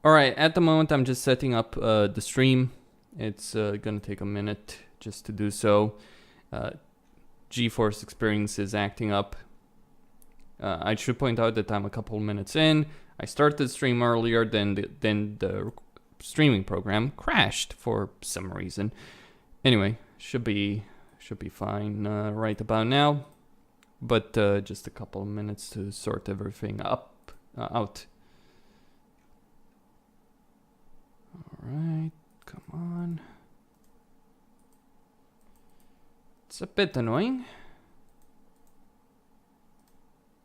Alright, at the moment I'm just setting up the stream. It's gonna take a minute just to do so. GeForce Experience is acting up. I should point out that I'm a couple minutes in. I started the stream earlier, then the streaming program crashed for some reason. Anyway, should be fine right about now. But just a couple of minutes to sort everything out. Alright, come on. It's a bit annoying.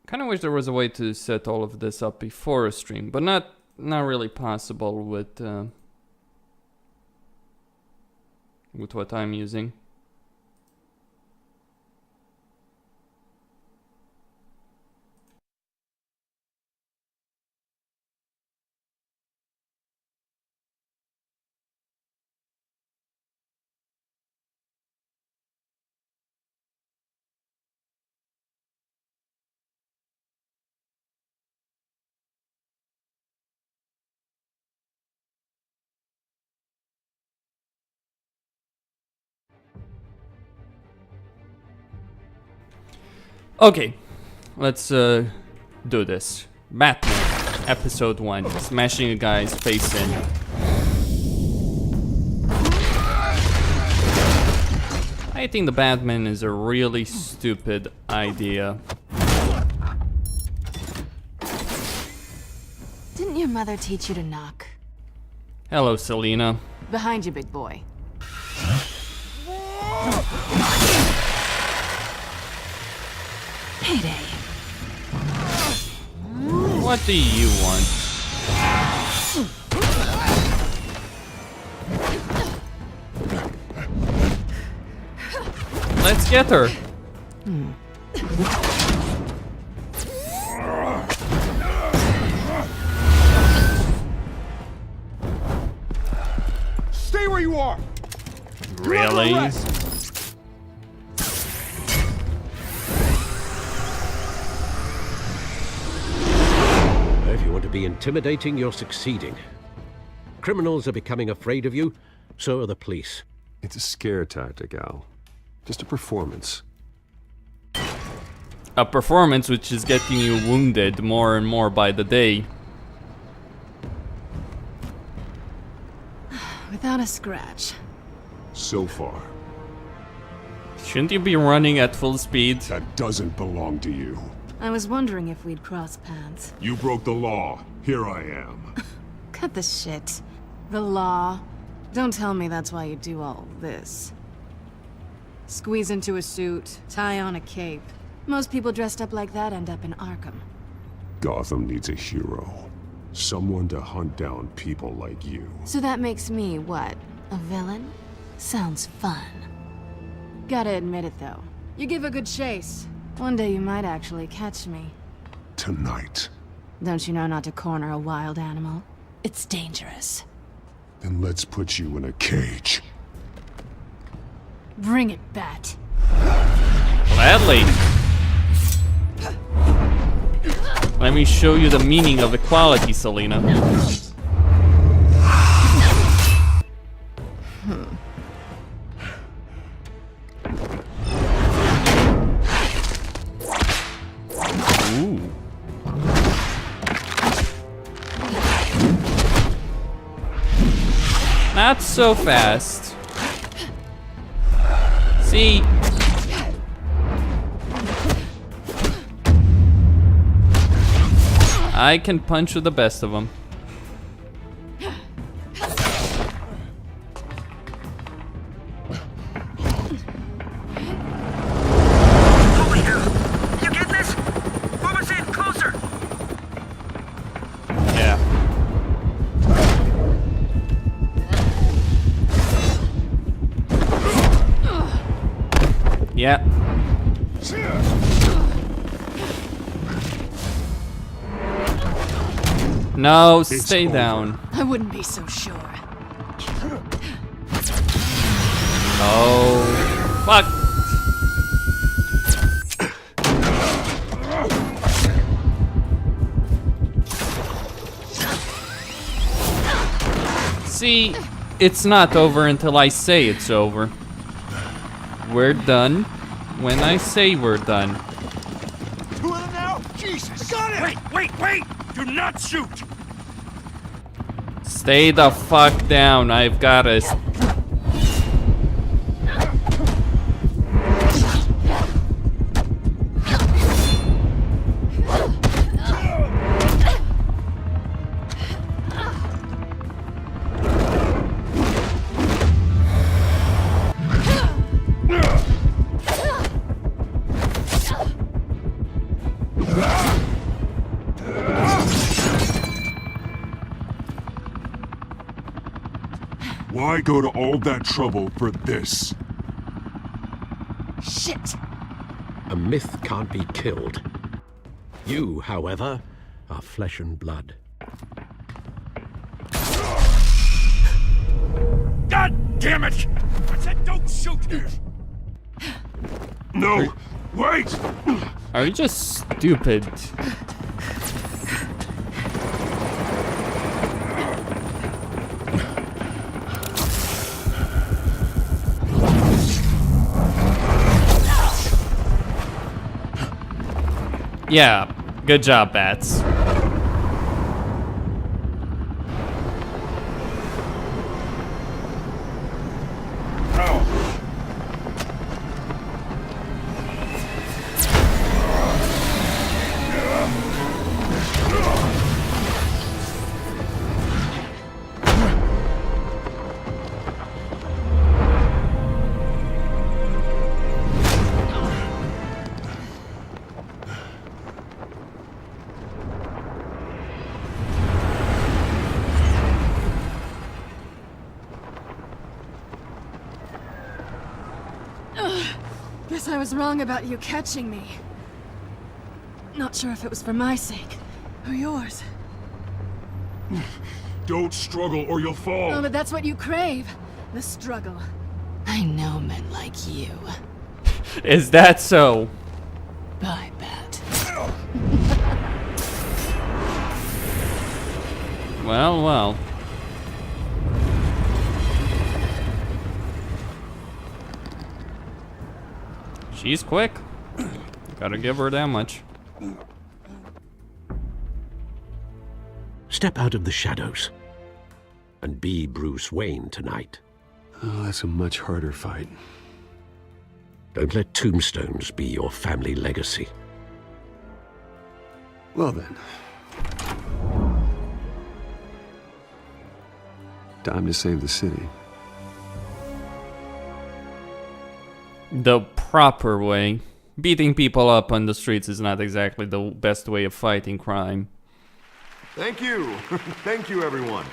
Kind of wish there was a way to set all of this up before a stream, but not really possible with what I'm using. Okay, let's do this. Batman, episode 1, smashing a guy's face in. I think the Batman is a really stupid idea. Didn't your mother teach you to knock? Hello, Selina. Behind you, big boy. Payday. What do you want? Let's get her. Stay where you are. Really? If you want to be intimidating, you're succeeding. Criminals are becoming afraid of you, so are the police. It's a scare tactic, Al. Just a performance. A performance which is getting you wounded more and more by the day. Without a scratch. So far. Shouldn't you be running at full speed? That doesn't belong to you. I was wondering if we'd cross paths. You broke the law. Here I am. Cut the shit. The law. Don't tell me that's why you do all this. Squeeze into a suit, tie on a cape. Most people dressed up like that end up in Arkham. Gotham needs a hero. Someone to hunt down people like you. So that makes me, what, a villain? Sounds fun. Gotta admit it, though. You give a good chase. One day you might actually catch me. Tonight. Don't you know not to corner a wild animal? It's dangerous. Then let's put you in a cage. Bring it, Bat. Gladly. Let me show you the meaning of equality, Selina. Ooh. Not so fast. See? I can punch with the best of them. You get this? Move us in closer. Yeah. Yeah. No, stay down. I wouldn't be so sure. Oh, fuck. See, it's not over until I say it's over. We're done when I say we're done. Two of them now? Jesus! Got it! Wait! Do not shoot! Stay the fuck down. I've got a... Why go to all that trouble for this? Shit! A myth can't be killed. You, however, are flesh and blood. God damn it! I said don't shoot! No! Wait! Are you just stupid? Yeah, good job, Bats. Guess I was wrong about you catching me. Not sure if it was for my sake or yours. Don't struggle or you'll fall! Oh, but that's what you crave. The struggle. I know men like you. Is that so? Bye, Bat. Well. She's quick. Gotta give her that much. Step out of the shadows and be Bruce Wayne tonight. Oh, that's a much harder fight. Don't let tombstones be your family legacy. Well then. Time to save the city. The proper way. Beating people up on the streets is not exactly the best way of fighting crime. Thank you. Thank you, everyone.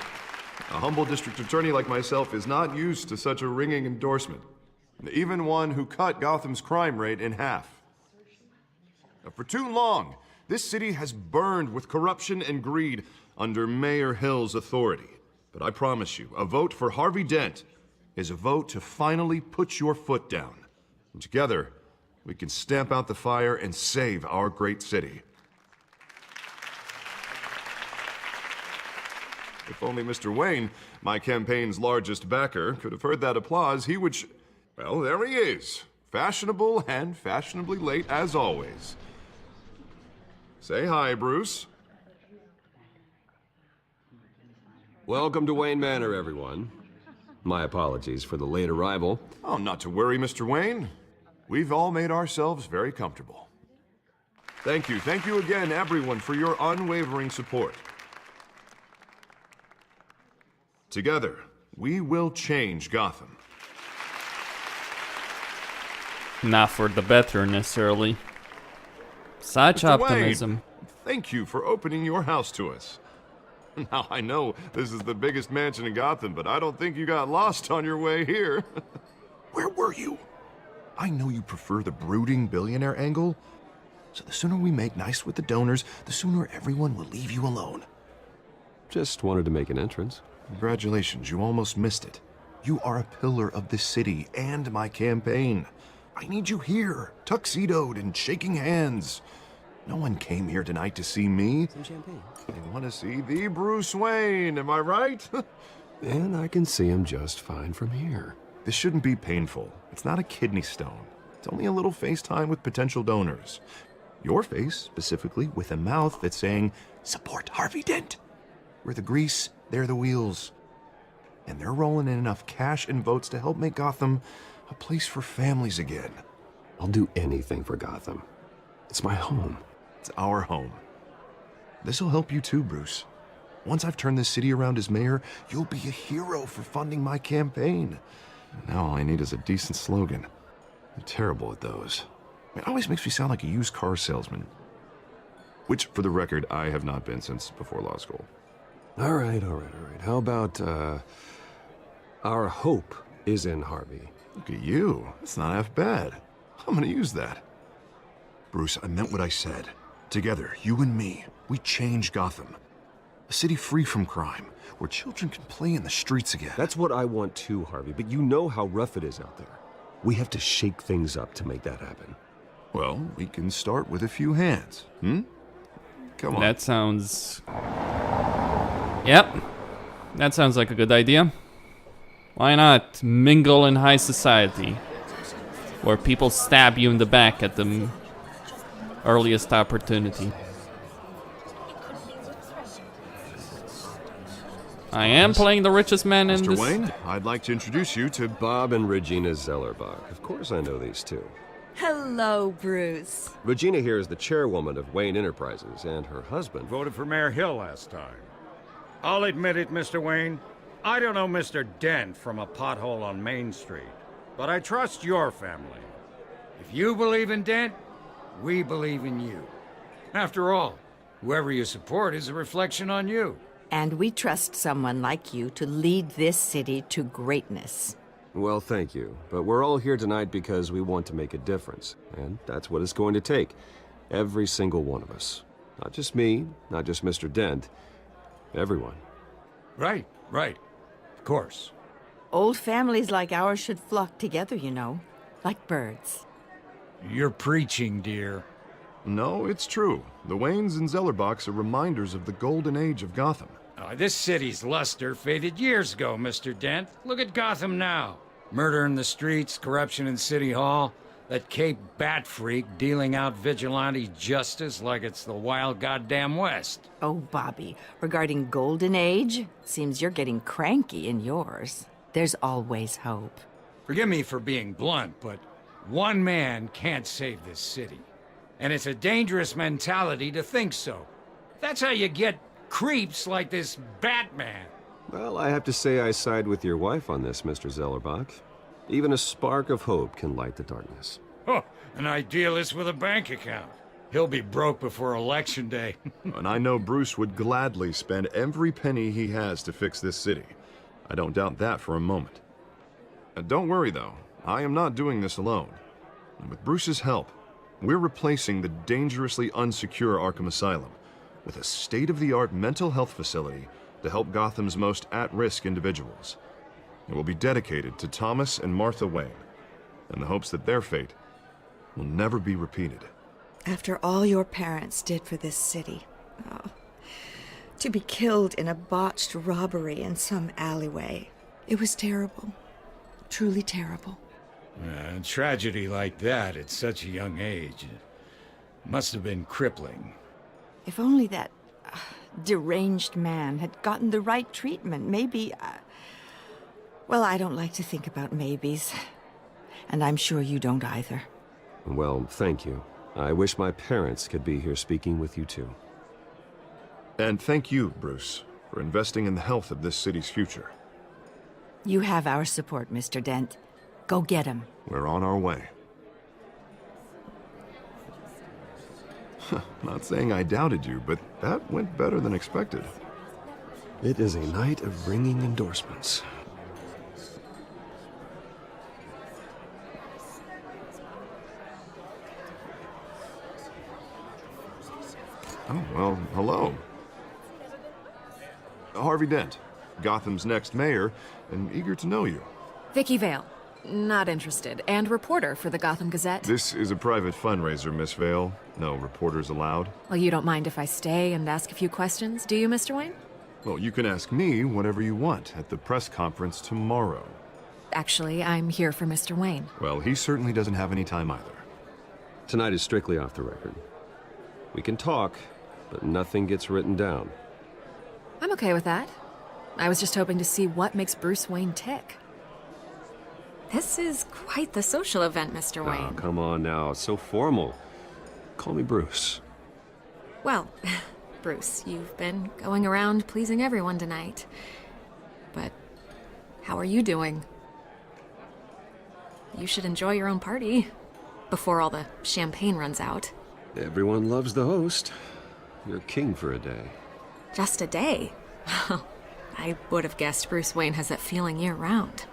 A humble district attorney like myself is not used to such a ringing endorsement. Even one who cut Gotham's crime rate in half. For too long, this city has burned with corruption and greed under Mayor Hill's authority. But I promise you, a vote for Harvey Dent is a vote to finally put your foot down. And together, we can stamp out the fire and save our great city. If only Mr. Wayne, my campaign's largest backer, could have heard that applause, he would well, there he is. Fashionable and fashionably late as always. Say hi, Bruce. Welcome to Wayne Manor, everyone. My apologies for the late arrival. Oh, not to worry, Mr. Wayne. We've all made ourselves very comfortable. Thank you again, everyone, for your unwavering support. Together, we will change Gotham. Not for the better, necessarily. Such Mr. optimism. Wayne, thank you for opening your house to us. Now, I know this is the biggest mansion in Gotham, but I don't think you got lost on your way here. Where were you? I know you prefer the brooding billionaire angle, so the sooner we make nice with the donors, the sooner everyone will leave you alone. Just wanted to make an entrance. Congratulations, you almost missed it. You are a pillar of this city and my campaign. I need you here, tuxedoed and shaking hands. No one came here tonight to see me. Some champagne. They want to see the Bruce Wayne, am I right? And I can see him just fine from here. This shouldn't be painful. It's not a kidney stone. It's only a little FaceTime with potential donors. Your face, specifically, with a mouth that's saying, "Support Harvey Dent." We're the grease, they're the wheels. And they're rolling in enough cash and votes to help make Gotham a place for families again. I'll do anything for Gotham. It's my home. It's our home. This'll help you too, Bruce. Once I've turned this city around as mayor, you'll be a hero for funding my campaign. Now all I need is a decent slogan. I'm terrible at those. It always makes me sound like a used car salesman. Which, for the record, I have not been since before law school. All right. How about, our hope is in Harvey? Look at you. That's not half bad. I'm gonna use that. Bruce, I meant what I said. Together, you and me, we change Gotham. A city free from crime, where children can play in the streets again. That's what I want too, Harvey, but you know how rough it is out there. We have to shake things up to make that happen. Well, we can start with a few hands, Come on. That sounds... Yep. That sounds like a good idea. Why not mingle in high society? Where people stab you in the back at the earliest opportunity. I am playing the richest man in Mr. this... Wayne, I'd like to introduce you to Bob and Regina Zellerbach. Of course I know these two. Hello, Bruce. Regina here is the chairwoman of Wayne Enterprises, and her husband... Voted for Mayor Hill last time. I'll admit it, Mr. Wayne. I don't know Mr. Dent from a pothole on Main Street, but I trust your family. If you believe in Dent, we believe in you. After all, whoever you support is a reflection on you. And we trust someone like you to lead this city to greatness. Well, thank you. But we're all here tonight because we want to make a difference. And that's what it's going to take. Every single one of us. Not just me, not just Mr. Dent. Everyone. Right. Of course. Old families like ours should flock together, you know. Like birds. You're preaching, dear. No, it's true. The Waynes and Zellerbachs are reminders of the golden age of Gotham. This city's luster faded years ago, Mr. Dent. Look at Gotham now. Murder in the streets, corruption in City Hall, that Cape Bat freak dealing out vigilante justice like it's the wild goddamn West. Oh, Bobby, regarding Golden Age, seems you're getting cranky in yours. There's always hope. Forgive me for being blunt, but one man can't save this city. And it's a dangerous mentality to think so. That's how you get creeps like this Batman. Well, I have to say I side with your wife on this, Mr. Zellerbach. Even a spark of hope can light the darkness. Oh, an idealist with a bank account. He'll be broke before Election Day. And I know Bruce would gladly spend every penny he has to fix this city. I don't doubt that for a moment. Don't worry, though. I am not doing this alone. And with Bruce's help, we're replacing the dangerously unsecure Arkham Asylum with a state-of-the-art mental health facility to help Gotham's most at-risk individuals. It will be dedicated to Thomas and Martha Wayne, in the hopes that their fate will never be repeated. After all your parents did for this city, to be killed in a botched robbery in some alleyway, it was terrible. Truly terrible. A tragedy like that at such a young age must have been crippling. If only that deranged man had gotten the right treatment, maybe... Well, I don't like to think about maybes. And I'm sure you don't either. Well, thank you. I wish my parents could be here speaking with you too. And thank you, Bruce, for investing in the health of this city's future. You have our support, Mr. Dent. Go get him. We're on our way. Not saying I doubted you, but that went better than expected. It is a night of ringing endorsements. Oh, well, hello. Harvey Dent, Gotham's next mayor, and eager to know you. Vicky Vale. Not interested. And reporter for the Gotham Gazette. This is a private fundraiser, Miss Vale. No reporters allowed. Well, you don't mind if I stay and ask a few questions, do you, Mr. Wayne? Well, you can ask me whatever you want at the press conference tomorrow. Actually, I'm here for Mr. Wayne. Well, he certainly doesn't have any time either. Tonight is strictly off the record. We can talk, but nothing gets written down. I'm okay with that. I was just hoping to see what makes Bruce Wayne tick. This is quite the social event, Mr. Wayne. Oh, come on now. It's so formal. Call me Bruce. Well, Bruce, you've been going around pleasing everyone tonight. But how are you doing? You should enjoy your own party before all the champagne runs out. Everyone loves the host. You're king for a day. Just a day? I would have guessed Bruce Wayne has that feeling year-round.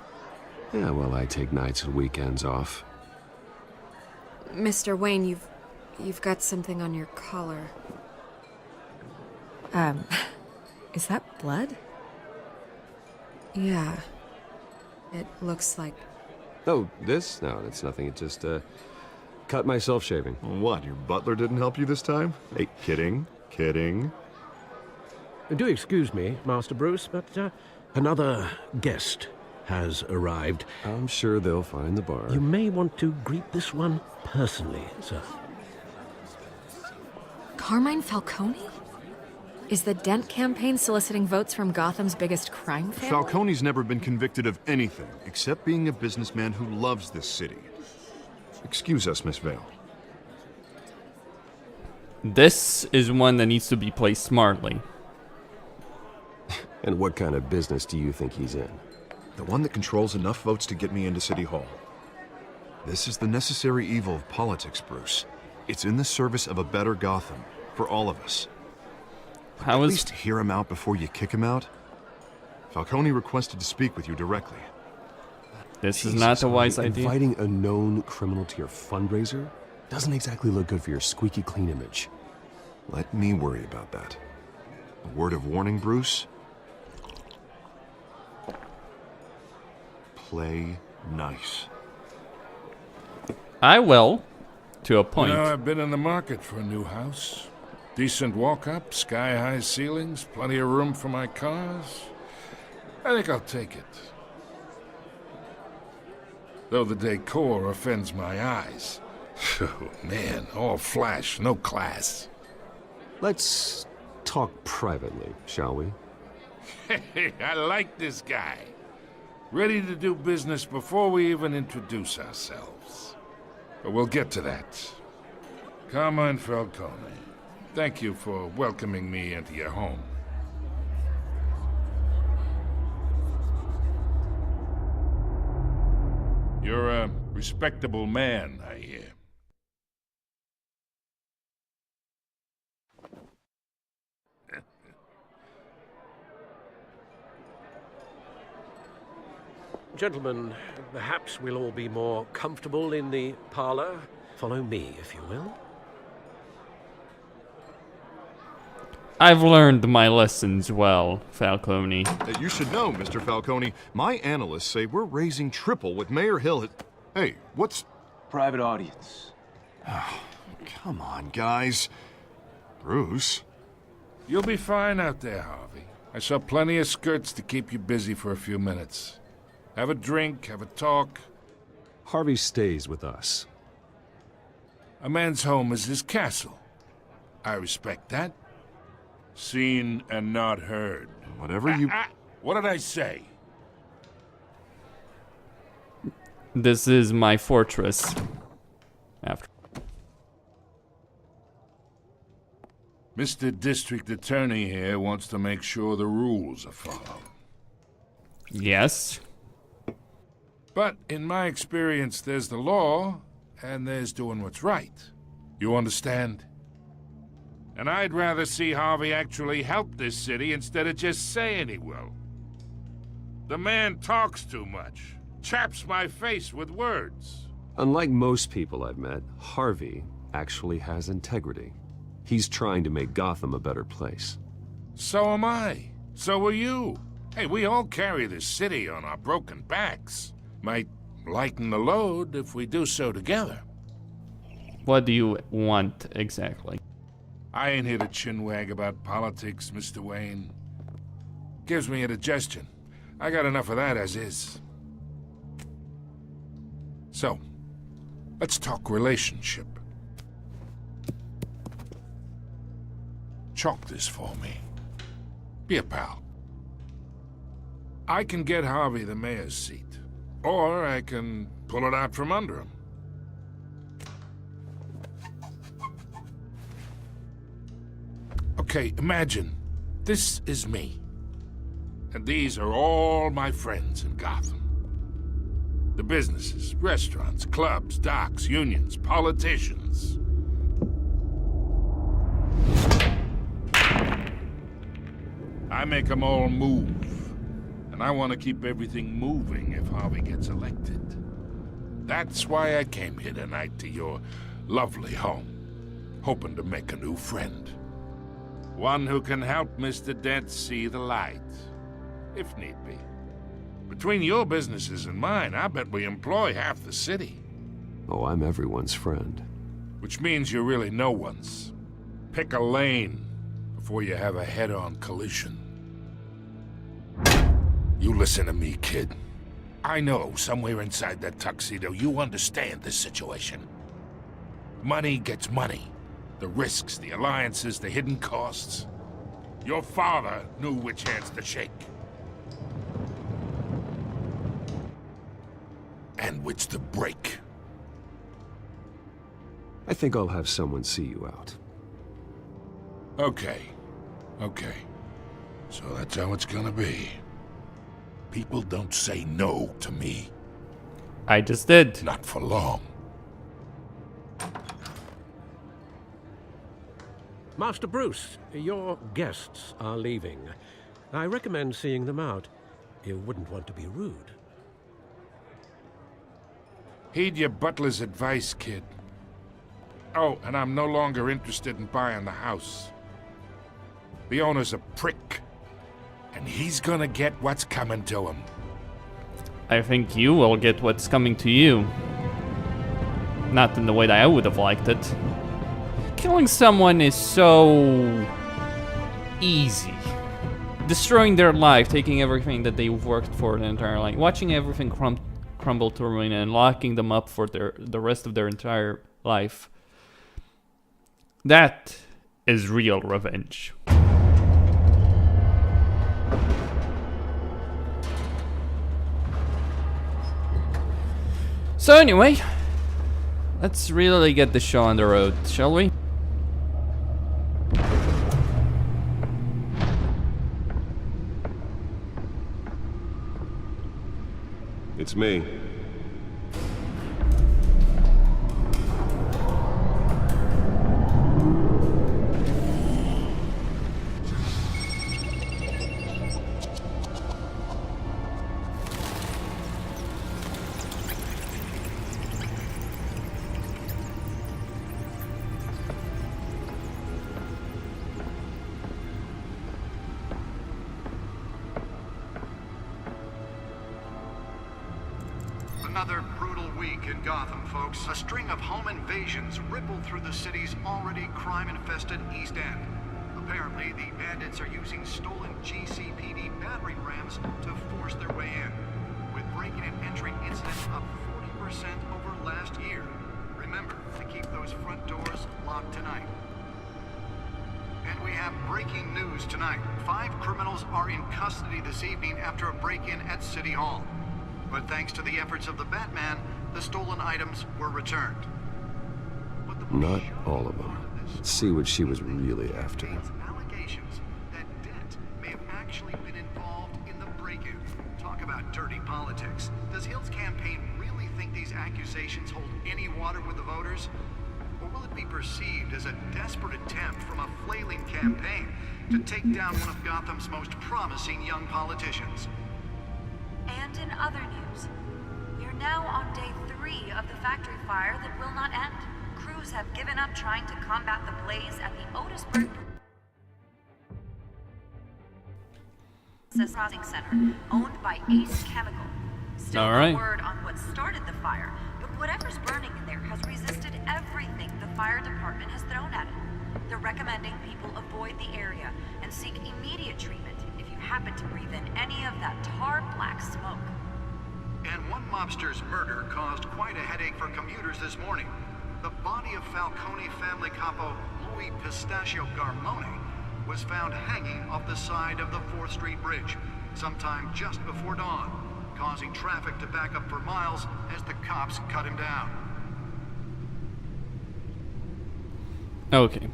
Yeah, well, I take nights and weekends off. Mr. Wayne, you've got something on your collar. Is that blood? Yeah. It looks like... Oh, this? No, it's nothing. It just, cut myself shaving. What, your butler didn't help you this time? Hey, kidding. Do excuse me, Master Bruce, but another guest has arrived. I'm sure they'll find the bar. You may want to greet this one personally, sir. Carmine Falcone? Is the Dent campaign soliciting votes from Gotham's biggest crime family? Falcone's never been convicted of anything except being a businessman who loves this city. Excuse us, Miss Vale. This is one that needs to be played smartly. And what kind of business do you think he's in? The one that controls enough votes to get me into City Hall. This is the necessary evil of politics, Bruce. It's in the service of a better Gotham, for all of us. At least hear him out before you kick him out. Falcone requested to speak with you directly. This is not a wise idea. Inviting a known criminal to your fundraiser doesn't exactly look good for your squeaky clean image. Let me worry about that. A word of warning, Bruce. Play nice. I will, to a point. You know, I've been in the market for a new house. Decent walk-up, sky-high ceilings, plenty of room for my cars. I think I'll take it. Though the decor offends my eyes. Oh, man, all flash, no class. Let's talk privately, shall we? Hey, I like this guy. Ready to do business before we even introduce ourselves. But we'll get to that. Carmine Falcone, thank you for welcoming me into your home. You're a respectable man, I hear. Gentlemen, perhaps we'll all be more comfortable in the parlor. Follow me, if you will. I've learned my lessons well, Falcone. You should know, Mr. Falcone, my analysts say we're raising triple with Mayor Hill. Hey, what's... Private audience. Oh, come on, guys. Bruce? You'll be fine out there, Harvey. I saw plenty of skirts to keep you busy for a few minutes. Have a drink, have a talk. Harvey stays with us. A man's home is his castle. I respect that. Seen and not heard. Whatever you... What did I say? This is my fortress. After. Mr. District Attorney here wants to make sure the rules are followed. Yes. But in my experience, there's the law, and there's doing what's right. You understand? And I'd rather see Harvey actually help this city instead of just saying he will. The man talks too much. Chaps my face with words. Unlike most people I've met, Harvey actually has integrity. He's trying to make Gotham a better place. So am I. So are you. Hey, we all carry this city on our broken backs. Might lighten the load if we do so together. What do you want exactly? I ain't here to chinwag about politics, Mr. Wayne. Gives me indigestion. I got enough of that as is. So, let's talk relationship. Chalk this for me. Be a pal. I can get Harvey the mayor's seat, or I can pull it out from under him. Okay, imagine this is me, and these are all my friends in Gotham. The businesses, restaurants, clubs, docks, unions, politicians. I make them all move. And I want to keep everything moving if Harvey gets elected. That's why I came here tonight to your lovely home, hoping to make a new friend. One who can help Mr. Dent see the light, if need be. Between your businesses and mine, I bet we employ half the city. Oh, I'm everyone's friend. Which means you're really no one's. Pick a lane before you have a head-on collision. You listen to me, kid. I know somewhere inside that tuxedo you understand this situation. Money gets money. The risks, the alliances, the hidden costs. Your father knew which hands to shake. And which to break. I think I'll have someone see you out. Okay. So that's how it's gonna be. People don't say no to me. I just did. Not for long. Master Bruce, your guests are leaving. I recommend seeing them out. You wouldn't want to be rude. Heed your butler's advice, kid. Oh, and I'm no longer interested in buying the house. The owner's a prick. And he's gonna get what's coming to him. I think you will get what's coming to you. Not in the way that I would have liked it. Killing someone is so easy. Destroying their life, taking everything that they've worked for their entire life, watching everything crumble to ruin and locking them up for the rest of their entire life. That is real revenge. So anyway, let's really get the show on the road, shall we? It's me. Another brutal week in Gotham, folks. A string of home invasions rippled through the city's already crime-infested East End. Apparently, the bandits are using stolen GCPD battering rams to force their way in, with break-in and entry incidents up 40% over last year. Remember to keep those front doors locked tonight. And we have breaking news tonight. 5 criminals are in custody this evening after a break-in at City Hall. But thanks to the efforts of the Batman, the stolen items were returned. Not all of them. Let's see what she was really after. Allegations that Dent may have actually been involved in the break-in. Talk about dirty politics. Does Hill's campaign really think these accusations hold any water with the voters? Or will it be perceived as a desperate attempt from a flailing campaign to take down one of Gotham's most promising young politicians? And in other news, we are now on day 3 of the factory fire that will not end. Crews have given up trying to combat the blaze at the Otisburg Processing Center, owned by Ace Chemical. Still no word on what started the fire, but whatever's burning in there has resisted everything the fire department has thrown at it. They're recommending people avoid the area and seek immediate treatment if you happen to breathe in any of that tar black smoke. And one mobster's murder caused quite a headache for commuters this morning. The body of Falcone family capo Louis Pistachio Garmone was found hanging off the side of the 4th Street Bridge sometime just before dawn, causing traffic to back up for miles as the cops cut him down. Okay.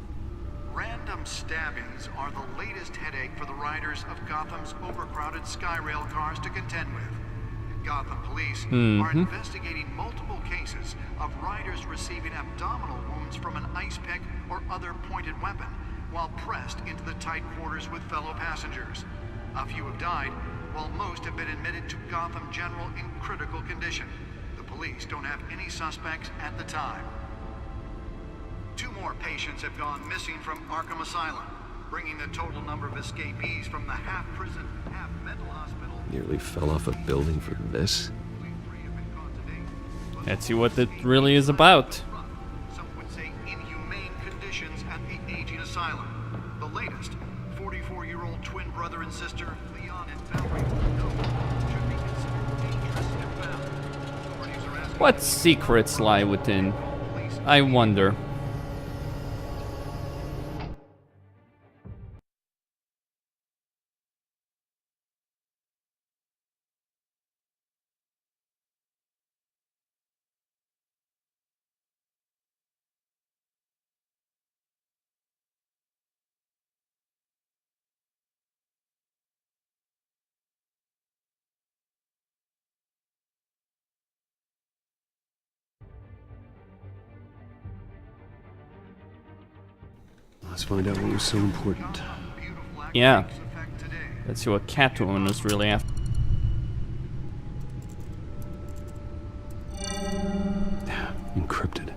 Random stabbings are the latest headache for the riders of Gotham's overcrowded Skyrail cars to contend with. Gotham police are investigating multiple cases of riders receiving abdominal wounds from an ice pick or other pointed weapon while pressed into the tight quarters with fellow passengers. A few have died, while most have been admitted to Gotham General in critical condition. The police don't have any suspects at the time. 2 more patients have gone missing from Arkham Asylum, bringing the total number of escapees from the half-prison, half-mental hospital. Nearly fell off a building for this. Let's see what it really is about. Some would say inhumane conditions at the aging asylum. The latest, 44-year-old twin brother and sister, Leon and Valerie, should be considered dangerous if found. Authorities are asking What secrets lie within? I wonder. Let's find out what was so important. Yeah. Let's see what Catwoman was really after. Encrypted.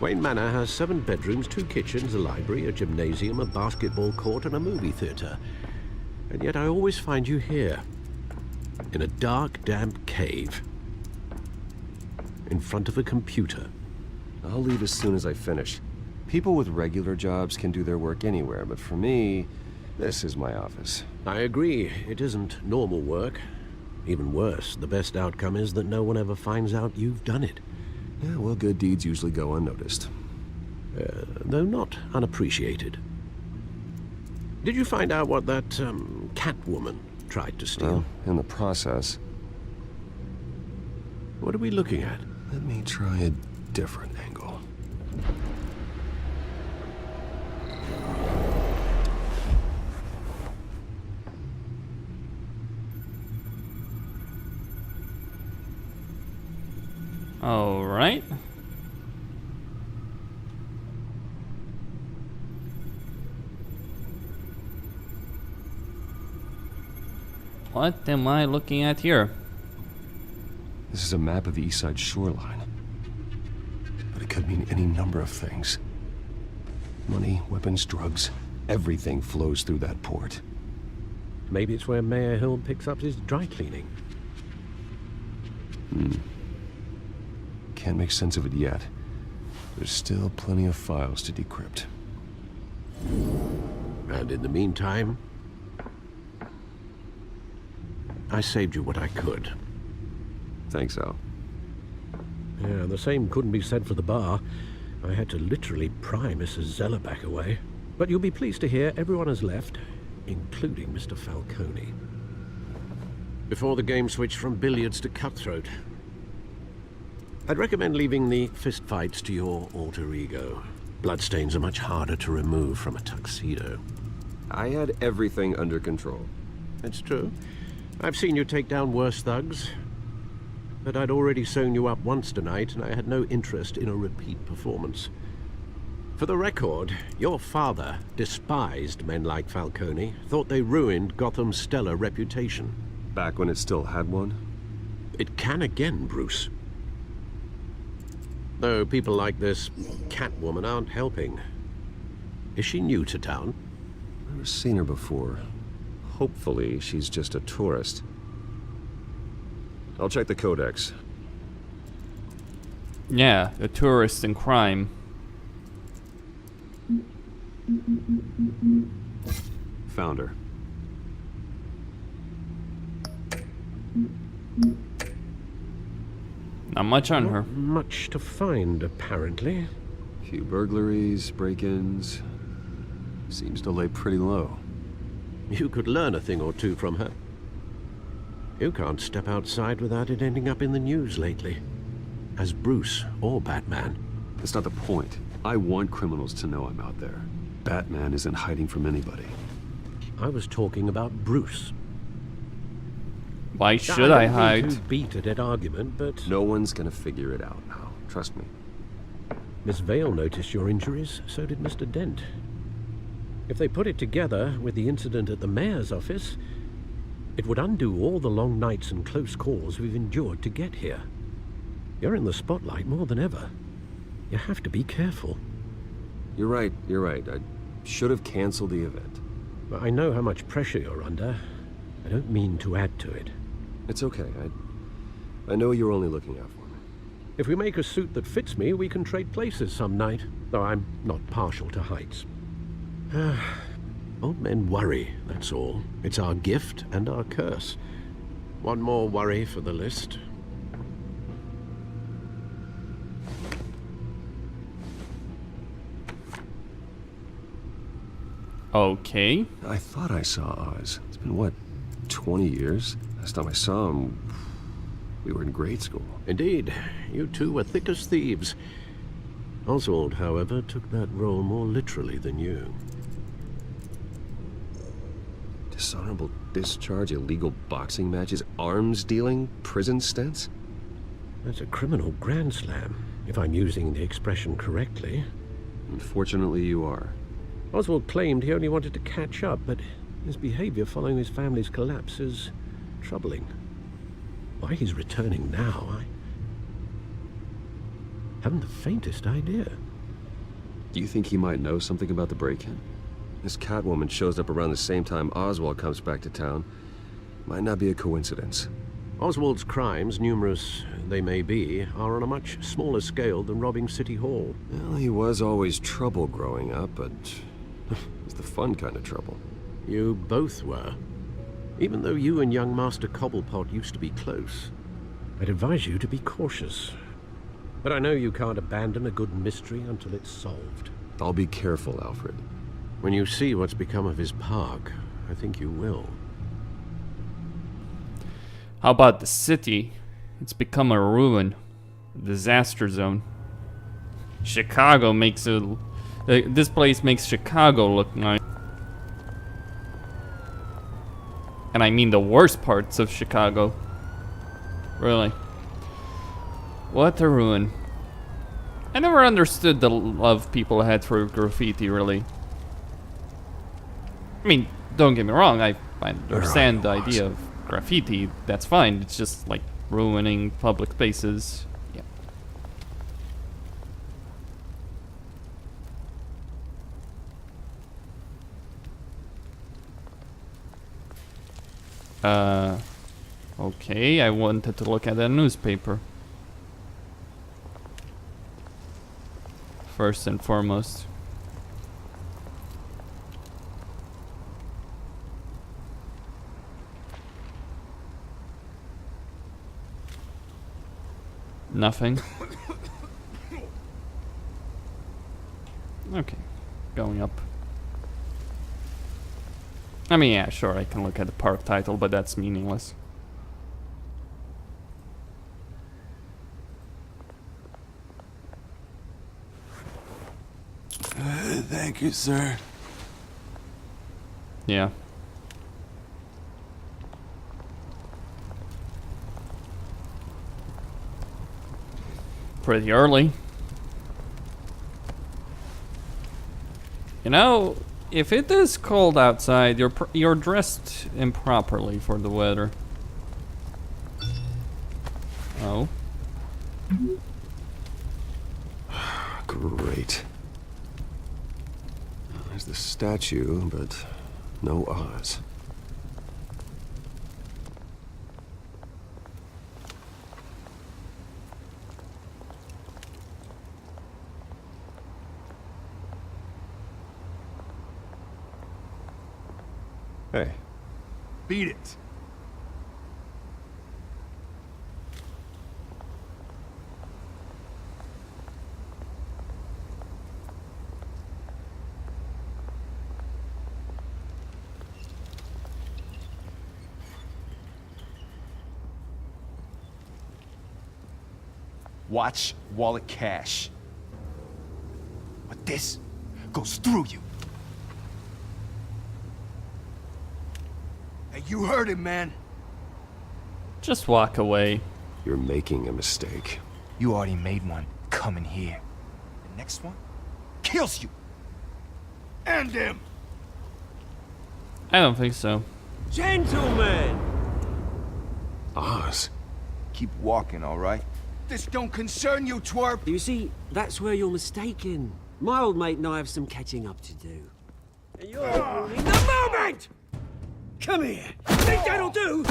Wayne Manor has 7 bedrooms, 2 kitchens, a library, a gymnasium, a basketball court, and a movie theater. And yet I always find you here, in a dark, damp cave, in front of a computer. I'll leave as soon as I finish. People with regular jobs can do their work anywhere, but for me, this is my office. I agree. It isn't normal work. Even worse, the best outcome is that no one ever finds out you've done it. Yeah, well, good deeds usually go unnoticed. Though not unappreciated. Did you find out what that, Catwoman tried to steal? Well, in the process. What are we looking at? Let me try a different angle. All right. What am I looking at here? This is a map of the East Side shoreline. But it could mean any number of things. Money, weapons, drugs, everything flows through that port. Maybe it's where Mayor Hill picks up his dry cleaning. Can't make sense of it yet. There's still plenty of files to decrypt. And in the meantime, I saved you what I could. Thanks, Al. Yeah, the same couldn't be said for the bar. I had to literally pry Mrs. Zellerbach away. But you'll be pleased to hear everyone has left, including Mr. Falcone. Before the game switched from billiards to cutthroat. I'd recommend leaving the fistfights to your alter ego. Bloodstains are much harder to remove from a tuxedo. I had everything under control. It's true. I've seen you take down worse thugs. But I'd already sewn you up once tonight, and I had no interest in a repeat performance. For the record, your father despised men like Falcone, thought they ruined Gotham's stellar reputation. Back when it still had one? It can again, Bruce. Though people like this Catwoman aren't helping. Is she new to town? Never seen her before. Hopefully, she's just a tourist. I'll check the codex. Yeah, a tourist in crime. Found her. Not much on her. Much to find, apparently. Few burglaries, break-ins. Seems to lay pretty low. You could learn a thing or two from her. You can't step outside without it ending up in the news lately. As Bruce or Batman. That's not the point. I want criminals to know I'm out there. Batman isn't hiding from anybody. I was talking about Bruce. Why should I hide? I don't mean to beat a dead argument, but... No one's gonna figure it out now. Trust me. Miss Vale noticed your injuries, so did Mr. Dent. If they put it together with the incident at the mayor's office, it would undo all the long nights and close calls we've endured to get here. You're in the spotlight more than ever. You have to be careful. You're right. I should have canceled the event. But I know how much pressure you're under. I don't mean to add to it. It's okay. I know you're only looking out for me. If we make a suit that fits me, we can trade places some night. Though I'm not partial to heights. Old men worry, that's all. It's our gift and our curse. One more worry for the list. Okay. I thought I saw Oz. It's been, what, 20 years? Last time I saw him, we were in grade school. Indeed. You two were thick as thieves. Oswald, however, took that role more literally than you. Dishonorable discharge, illegal boxing matches, arms dealing, prison stints? That's a criminal grand slam, if I'm using the expression correctly. Unfortunately, you are. Oswald claimed he only wanted to catch up, but his behavior following his family's collapse is troubling. Why he's returning now, I haven't the faintest idea. Do you think he might know something about the break-in? This Catwoman shows up around the same time Oswald comes back to town. Might not be a coincidence. Oswald's crimes, numerous they may be, are on a much smaller scale than robbing City Hall. Well, he was always trouble growing up, but it's the fun kind of trouble. You both were. Even though you and young Master Cobblepot used to be close, I'd advise you to be cautious. But I know you can't abandon a good mystery until it's solved. I'll be careful, Alfred. When you see what's become of his park, I think you will. How about the city? It's become a ruin. A disaster zone. Chicago makes it... this place makes Chicago look nice. And I mean the worst parts of Chicago. Really. What a ruin. I never understood the love people had for graffiti, really. I mean, don't get me wrong, I understand the idea of graffiti, that's fine. It's just like ruining public spaces. Yeah. Okay, I wanted to look at a newspaper. First and foremost. Nothing. Okay, going up. I mean, yeah, sure, I can look at the park title, but that's meaningless. Thank you, sir. Yeah. Pretty early. You know, if it is cold outside, you're dressed improperly for the weather. Oh. Great. There's the statue, but no Oz. Beat it. Watch wallet cash. But this goes through you. Hey, you heard him, man. Just walk away. You're making a mistake. You already made one coming here. The next one kills you. And him. I don't think so. Gentlemen! Oz. Keep walking, all right? This don't concern you, twerp! You see, that's where you're mistaken. My old mate and I have some catching up to do. And you're ruining the moment! Come here! Think that'll do?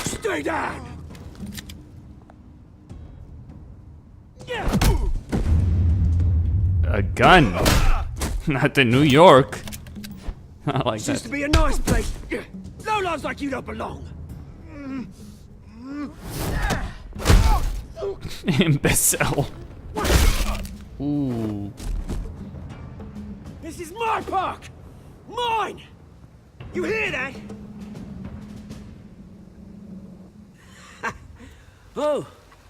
Stay down! A gun? Not in New York. I like Used to that. be a nice place. Lowlifes like you don't belong. Imbecile. Ooh. This is my park! Mine! You hear that? Oh,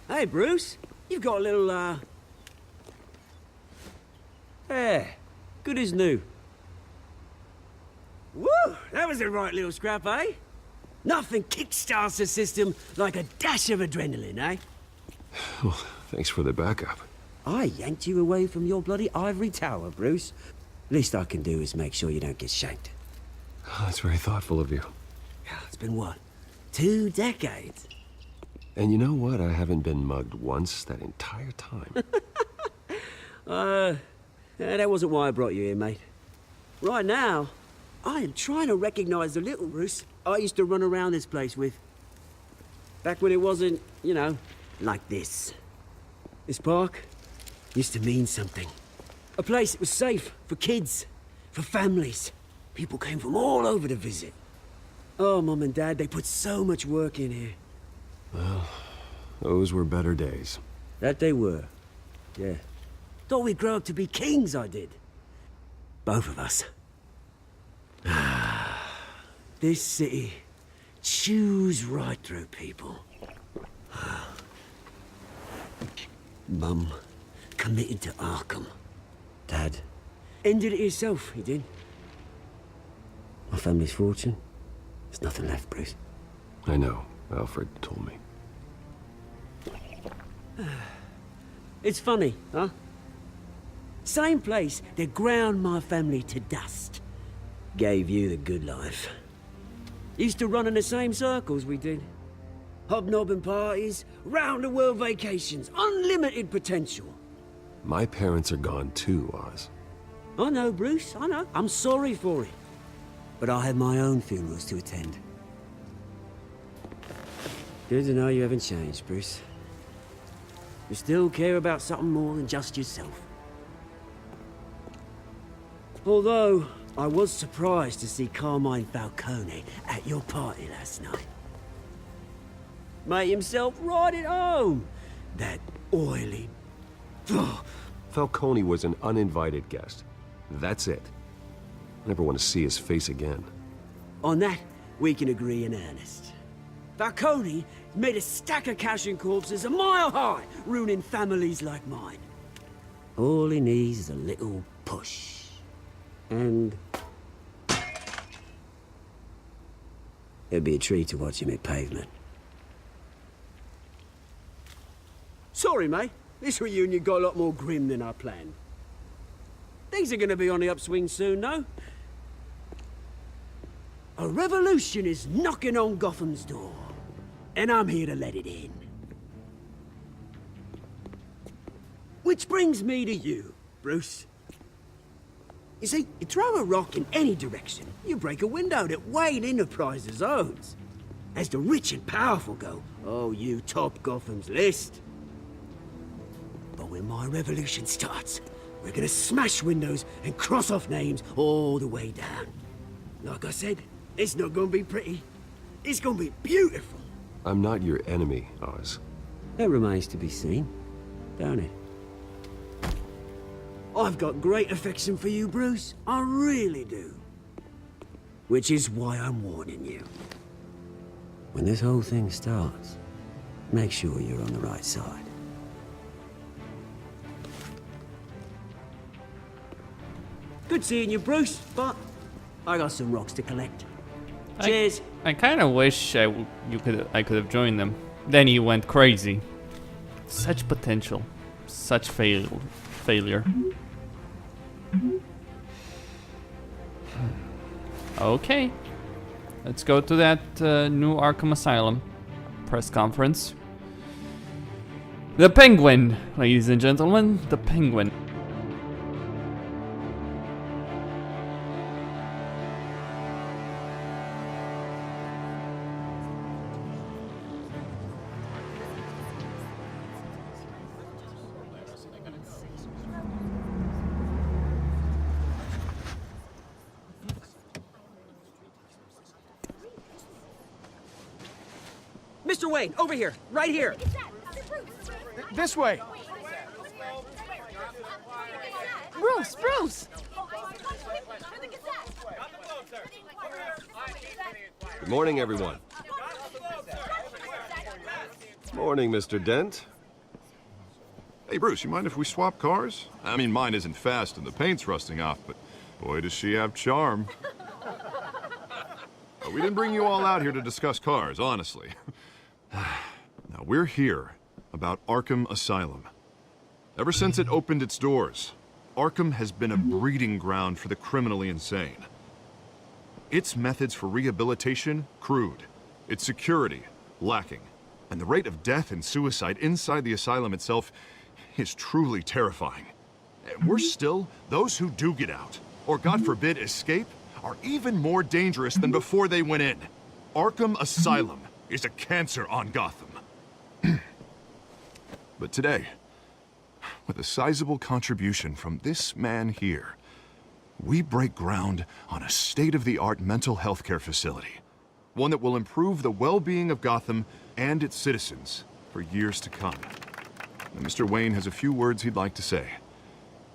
hey Bruce. You've got a little, There. Good as new. Woo! That was a right little scrap, eh? Nothing kickstarts the system like a dash of adrenaline, eh? Well, thanks for the backup. I yanked you away from your bloody ivory tower, Bruce. Least I can do is make sure you don't get shanked. Oh, that's very thoughtful of you. It's been what? 2 decades? And you know what? I haven't been mugged once that entire time. That wasn't why I brought you here, mate. Right now, I am trying to recognize the little Bruce I used to run around this place with. Back when it wasn't, you know, like this. This park used to mean something. A place that was safe for kids, for families. People came from all over to visit. Oh, Mum and Dad, they put so much work in here. Well, those were better days. That they were. Yeah. Thought we'd grow up to be kings, I did. Both of us. This city chews right through people. Mum committed to Arkham. Dad ended it himself, he did. My family's fortune, there's nothing left, Bruce. I know. Alfred told me. It's funny, huh? Same place that ground my family to dust. Gave you the good life. Used to run in the same circles we did. Hobnobbing parties, round-the-world vacations, unlimited potential. My parents are gone too, Oz. I know, Bruce, I know. I'm sorry for it. But I have my own funerals to attend. Good to know you haven't changed, Bruce. You still care about something more than just yourself. Although, I was surprised to see Carmine Falcone at your party last night. Made himself right at home. That oily... Falcone was an uninvited guest. That's it. I never want to see his face again. On that, we can agree in earnest. Falcone made a stack of cash and corpses a mile high, ruining families like mine. All he needs is a little push. And... it'd be a treat to watch him hit pavement. Sorry, mate. This reunion got a lot more grim than I planned. Things are gonna be on the upswing soon, though. A revolution is knocking on Gotham's door. And I'm here to let it in. Which brings me to you, Bruce. You see, you throw a rock in any direction, you break a window that Wayne Enterprises owns. As the rich and powerful go, oh, you top Gotham's list. But when my revolution starts, we're gonna smash windows and cross off names all the way down. Like I said, it's not gonna be pretty. It's gonna be beautiful. I'm not your enemy, Oz. That remains to be seen, don't it? I've got great affection for you, Bruce. I really do. Which is why I'm warning you. When this whole thing starts, make sure you're on the right side. Good seeing you, Bruce, but I got some rocks to collect. Cheers. I kind of wish I could have joined them. Then he went crazy. Such potential, such failure. Okay, let's go to that new Arkham Asylum press conference. The Penguin, ladies and gentlemen, the Penguin. Mr. Wayne, over here, right here. This way. Bruce! Good morning, everyone. Morning, Mr. Dent. Hey, Bruce, you mind if we swap cars? I mean, mine isn't fast and the paint's rusting off, but boy, does she have charm. We didn't bring you all out here to discuss cars, honestly. Now, we're here about Arkham Asylum. Ever since it opened its doors, Arkham has been a breeding ground for the criminally insane. Its methods for rehabilitation, crude. Its security, lacking. And the rate of death and suicide inside the asylum itself is truly terrifying. And worse still, those who do get out, or God forbid escape, are even more dangerous than before they went in. Arkham Asylum is a cancer on Gotham. But today, with a sizable contribution from this man here, we break ground on a state-of-the-art mental health care facility. One that will improve the well-being of Gotham and its citizens for years to come. And Mr. Wayne has a few words he'd like to say.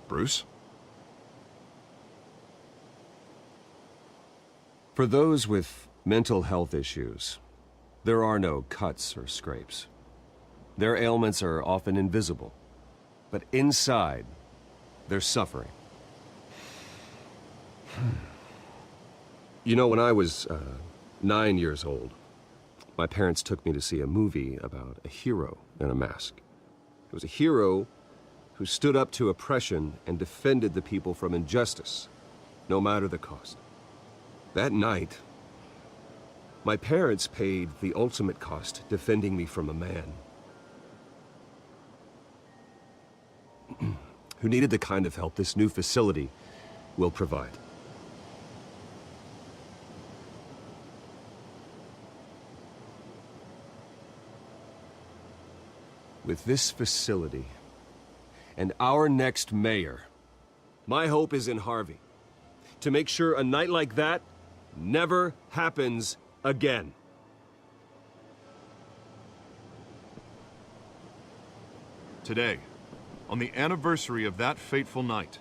Bruce? For those with mental health issues, there are no cuts or scrapes. Their ailments are often invisible, but inside, they're suffering. You know, when I was 9 years old, my parents took me to see a movie about a hero in a mask. It was a hero who stood up to oppression and defended the people from injustice, no matter the cost. That night, my parents paid the ultimate cost defending me from a man who needed the kind of help this new facility will provide. With this facility and our next mayor, my hope is in Harvey, to make sure a night like that never happens again. Today, on the anniversary of that fateful night,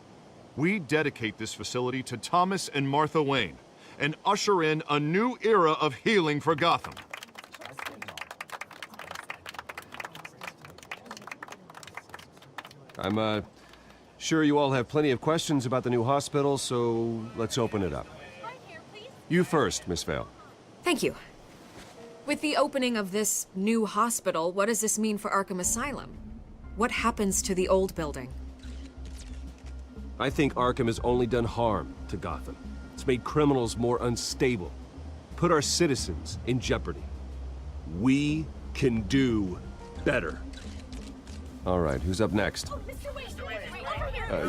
we dedicate this facility to Thomas and Martha Wayne and usher in a new era of healing for Gotham. I'm sure you all have plenty of questions about the new hospital, so let's open it up. You first, Miss Vale. Thank you. With the opening of this new hospital, what does this mean for Arkham Asylum? What happens to the old building? I think Arkham has only done harm to Gotham. It's made criminals more unstable, put our citizens in jeopardy. We can do better. All right, who's up next?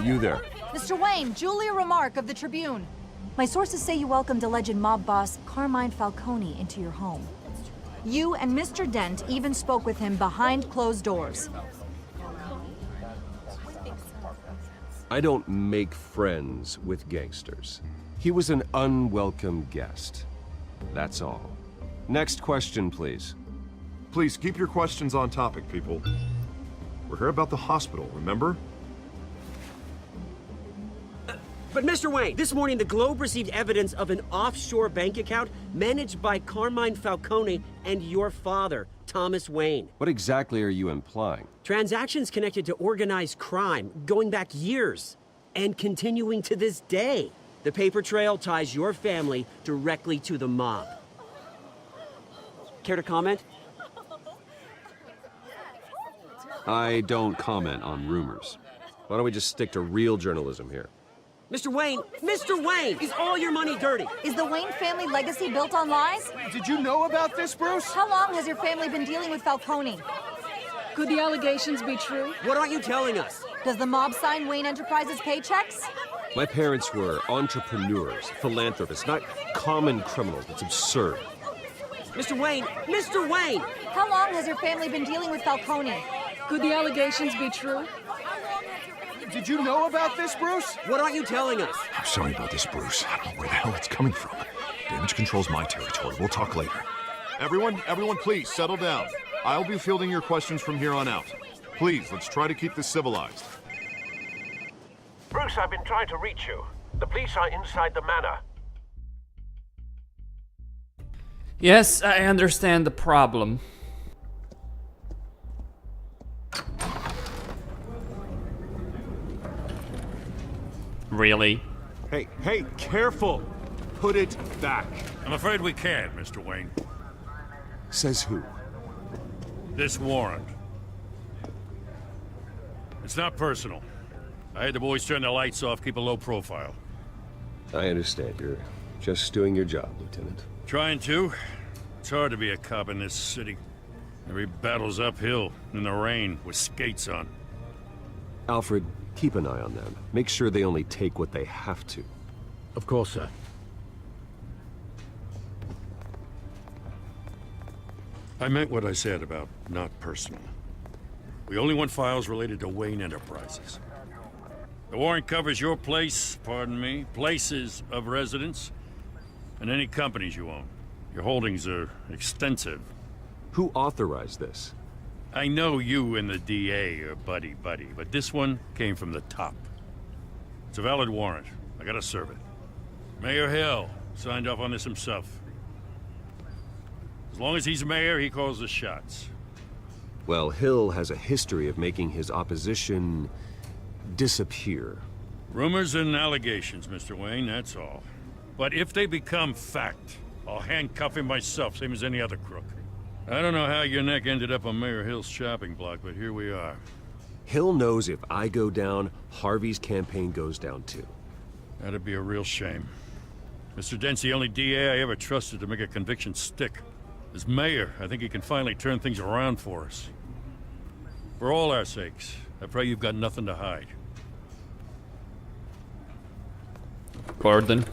You there. Mr. Wayne, Julia Remark of the Tribune. My sources say you welcomed alleged mob boss Harvey Falcone into your home. You and Mr. Dent even spoke with him behind closed doors. I don't make friends with gangsters. He was an unwelcome guest. That's all. Next question, please. Please, keep your questions on topic, people. We're here about the hospital, remember? But Mr. Wayne, this morning the Globe received evidence of an offshore bank account managed by Carmine Falcone and your father, Thomas Wayne. What exactly are you implying? Transactions connected to organized crime going back years and continuing to this day. The paper trail ties your family directly to the mob. Care to comment? I don't comment on rumors. Why don't we just stick to real journalism here? Mr. Wayne, is all your money dirty? Is the Wayne family legacy built on lies? Did you know about this, Bruce? How long has your family been dealing with Falcone? Could the allegations be true? What aren't you telling us? Does the mob sign Wayne Enterprises paychecks? My parents were entrepreneurs, philanthropists, not common criminals. It's absurd. Mr. Wayne! How long has your family been dealing with Falcone? Could the allegations be true? Did you know about this, Bruce? What aren't you telling us? I'm sorry about this, Bruce. I don't know where the hell it's coming from. Damage control's my territory. We'll talk later. Everyone, please, settle down. I'll be fielding your questions from here on out. Please, let's try to keep this civilized. Bruce, I've been trying to reach you. The police are inside the manor. Yes, I understand the problem. Really? Hey, careful! Put it back. I'm afraid we can't, Mr. Wayne. Says who? This warrant. It's not personal. I had the boys turn the lights off, keep a low profile. I understand. You're just doing your job, Lieutenant. Trying to. It's hard to be a cop in this city. Every battle's uphill, in the rain, with skates on. Alfred, keep an eye on them. Make sure they only take what they have to. Of course, sir. I meant what I said about not personal. We only want files related to Wayne Enterprises. The warrant covers your place, pardon me, places of residence, and any companies you own. Your holdings are extensive. Who authorized this? I know you and the DA are buddy-buddy, but this one came from the top. It's a valid warrant. I gotta serve it. Mayor Hill signed off on this himself. As long as he's mayor, he calls the shots. Well, Hill has a history of making his opposition disappear. Rumors and allegations, Mr. Wayne, that's all. But if they become fact, I'll handcuff him myself, same as any other crook. I don't know how your neck ended up on Mayor Hill's chopping block, but here we are. Hill knows if I go down, Harvey's campaign goes down too. That'd be a real shame. Mr. Dent's the only DA I ever trusted to make a conviction stick. As mayor, I think he can finally turn things around for us. For all our sakes, I pray you've got nothing to hide. Gordon.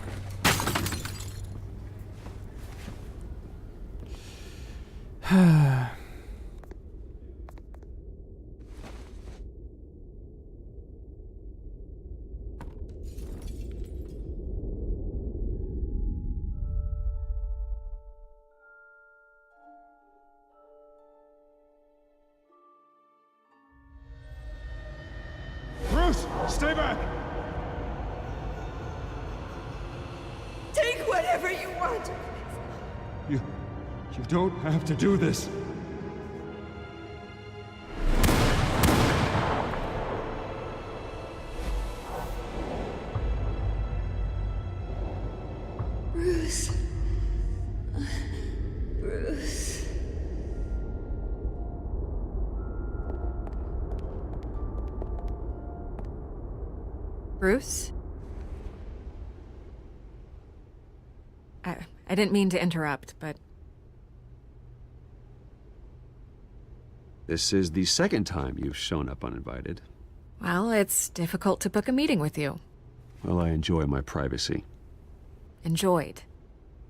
Bruce, stay back! Take whatever you want. You don't have to do this. Bruce. Bruce. Bruce? I didn't mean to interrupt, but... This is the second time you've shown up uninvited. Well, it's difficult to book a meeting with you. Well, I enjoy my privacy. Enjoyed.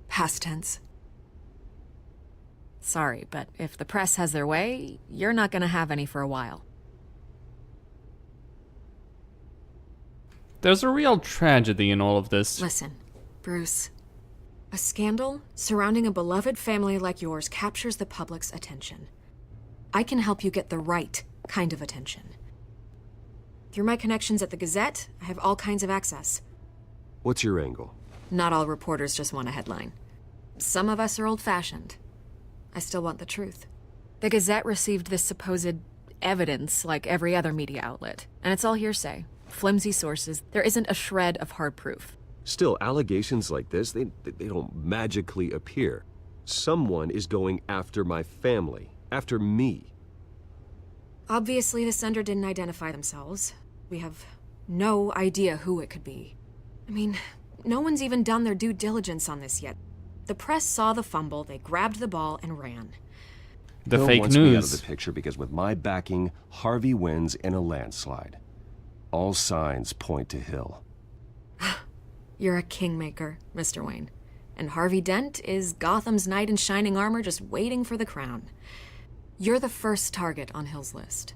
Past tense. Sorry, but if the press has their way, you're not gonna have any for a while. There's a real tragedy in all of this. Listen, Bruce. A scandal surrounding a beloved family like yours captures the public's attention. I can help you get the right kind of attention. Through my connections at the Gazette, I have all kinds of access. What's your angle? Not all reporters just want a headline. Some of us are old-fashioned. I still want the truth. The Gazette received this supposed evidence like every other media outlet, and it's all hearsay. Flimsy sources. There isn't a shred of hard proof. Still, allegations like this, they don't magically appear. Someone is going after my family, after me. Obviously, the sender didn't identify themselves. We have no idea who it could be. I mean, no one's even done their due diligence on this yet. The press saw the fumble, they grabbed the ball and ran. The Hill fake wants me out of news. the picture because with my backing, Harvey wins in a landslide. All signs point to Hill. You're a kingmaker, Mr. Wayne. And Harvey Dent is Gotham's knight in shining armor just waiting for the crown. You're the first target on Hill's list.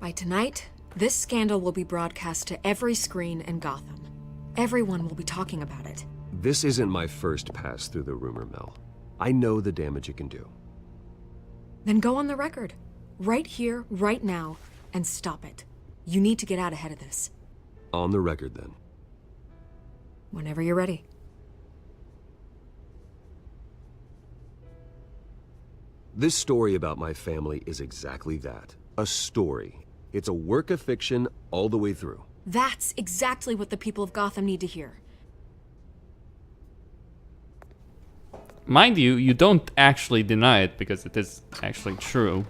By tonight, this scandal will be broadcast to every screen in Gotham. Everyone will be talking about it. This isn't my first pass through the rumor mill. I know the damage it can do. Then go on the record. Right here, right now, and stop it. You need to get out ahead of this. On the record, then. Whenever you're ready. This story about my family is exactly that. A story. It's a work of fiction all the way through. That's exactly what the people of Gotham need to hear. Mind you, you don't actually deny it because it is actually true.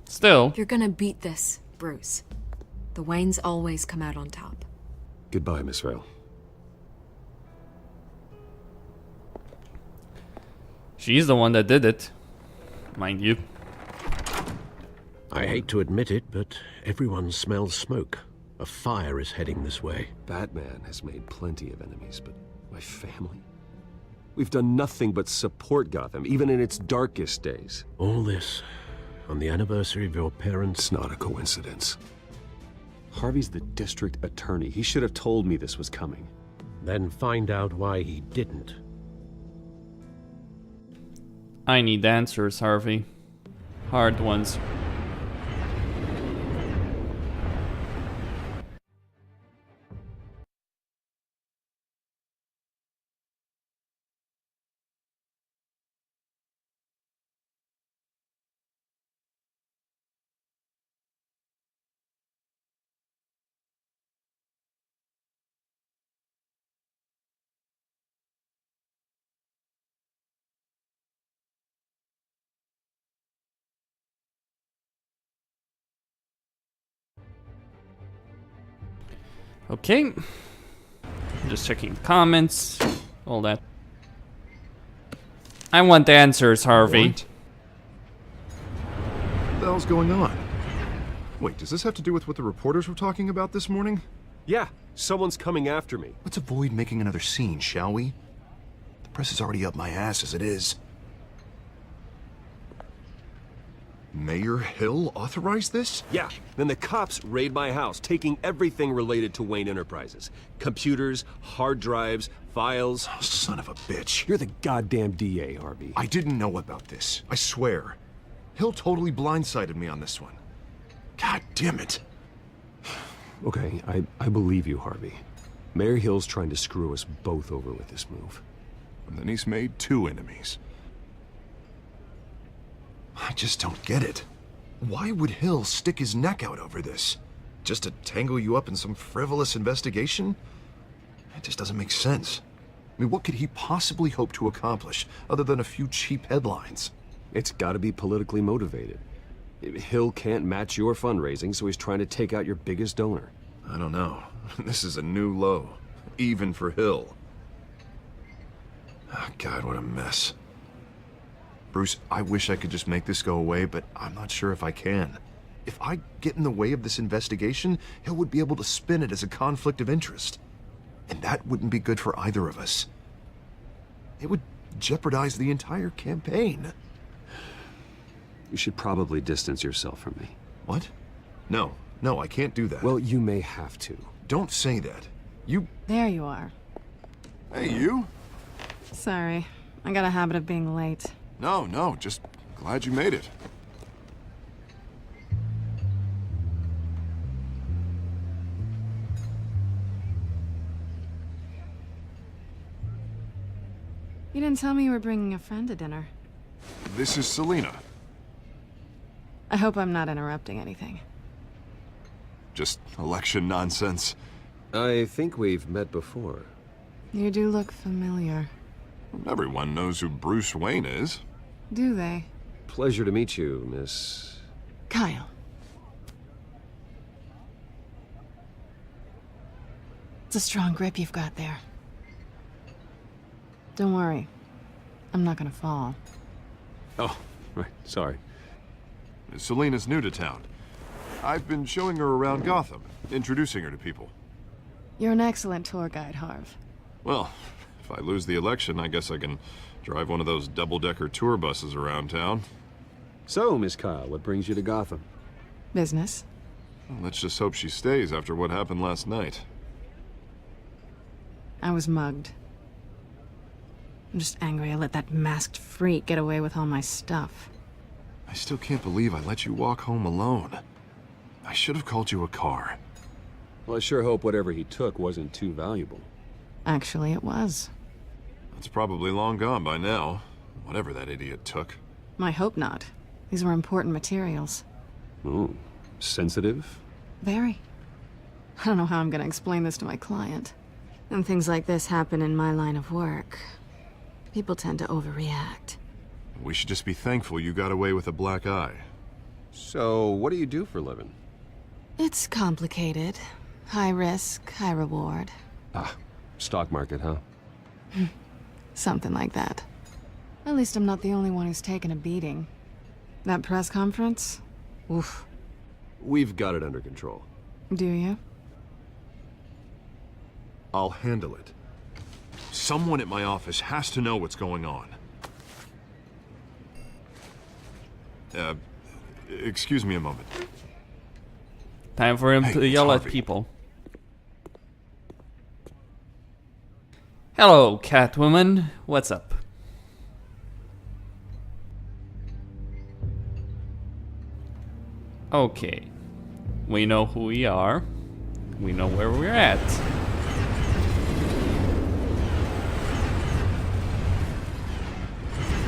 Still. You're gonna beat this, Bruce. The Waynes always come out on top. Goodbye, Miss Vale. She's the one that did it. Mind you. I hate to admit it, but everyone smells smoke. A fire is heading this way. Batman has made plenty of enemies, but my family? We've done nothing but support Gotham, even in its darkest days. All this on the anniversary of your parents'... It's not a coincidence. Harvey's the district attorney. He should have told me this was coming. Then find out why he didn't. I need answers, Harvey. Hard ones. Okay. I'm just checking the comments. All that. I want the answers, Harvey. What the hell's going on? Wait, does this have to do with what the reporters were talking about this morning? Yeah, someone's coming after me. Let's avoid making another scene, shall we? The press is already up my ass as it is. Mayor Hill authorized this? Yeah, then the cops raid my house, taking everything related to Wayne Enterprises. Computers, hard drives, files. Oh, son of a bitch. You're the goddamn DA, Harvey. I didn't know about this. I swear. Hill totally blindsided me on this one. God damn it. Okay, I believe you, Harvey. Mayor Hill's trying to screw us both over with this move. And then he's made two enemies. I just don't get it. Why would Hill stick his neck out over this? Just to tangle you up in some frivolous investigation? It just doesn't make sense. I mean, what could he possibly hope to accomplish other than a few cheap headlines? It's gotta be politically motivated. Hill can't match your fundraising, so he's trying to take out your biggest donor. I don't know. This is a new low. Even for Hill. Oh, God, what a mess. Bruce, I wish I could just make this go away, but I'm not sure if I can. If I get in the way of this investigation, Hill would be able to spin it as a conflict of interest. And that wouldn't be good for either of us. It would jeopardize the entire campaign. You should probably distance yourself from me. What? No, No, I can't do that. Well, you may have to. Don't say that. There you are. Hey, you? Sorry. I got a habit of being late. No, just glad you made it. You didn't tell me you were bringing a friend to dinner. This is Selina. I hope I'm not interrupting anything. Just election nonsense. I think we've met before. You do look familiar. Everyone knows who Bruce Wayne is. Do they? Pleasure to meet you, Miss... Kyle. It's a strong grip you've got there. Don't worry. I'm not gonna fall. Oh, right. Sorry. Selina's new to town. I've been showing her around Gotham, introducing her to people. You're an excellent tour guide, Harv. Well, if I lose the election, I guess I can drive one of those double-decker tour buses around town. So, Miss Kyle, what brings you to Gotham? Business. Well, let's just hope she stays after what happened last night. I was mugged. I'm just angry I let that masked freak get away with all my stuff. I still can't believe I let you walk home alone. I should have called you a car. Well, I sure hope whatever he took wasn't too valuable. Actually, it was. It's probably long gone by now, whatever that idiot took. I hope not. These were important materials. Ooh, sensitive? Very. I don't know how I'm gonna explain this to my client. And things like this happen in my line of work. People tend to overreact. We should just be thankful you got away with a black eye. So, what do you do for a living? It's complicated. High risk, high reward. Ah, stock market, huh? Something like that. At least I'm not the only one who's taken a beating. That press conference? Oof. We've got it under control. Do you? I'll handle it. Someone at my office has to know what's going on. Excuse me a moment. Time for him to yell at people. Hello, Catwoman. What's up? Okay. We know who we are. We know where we're at.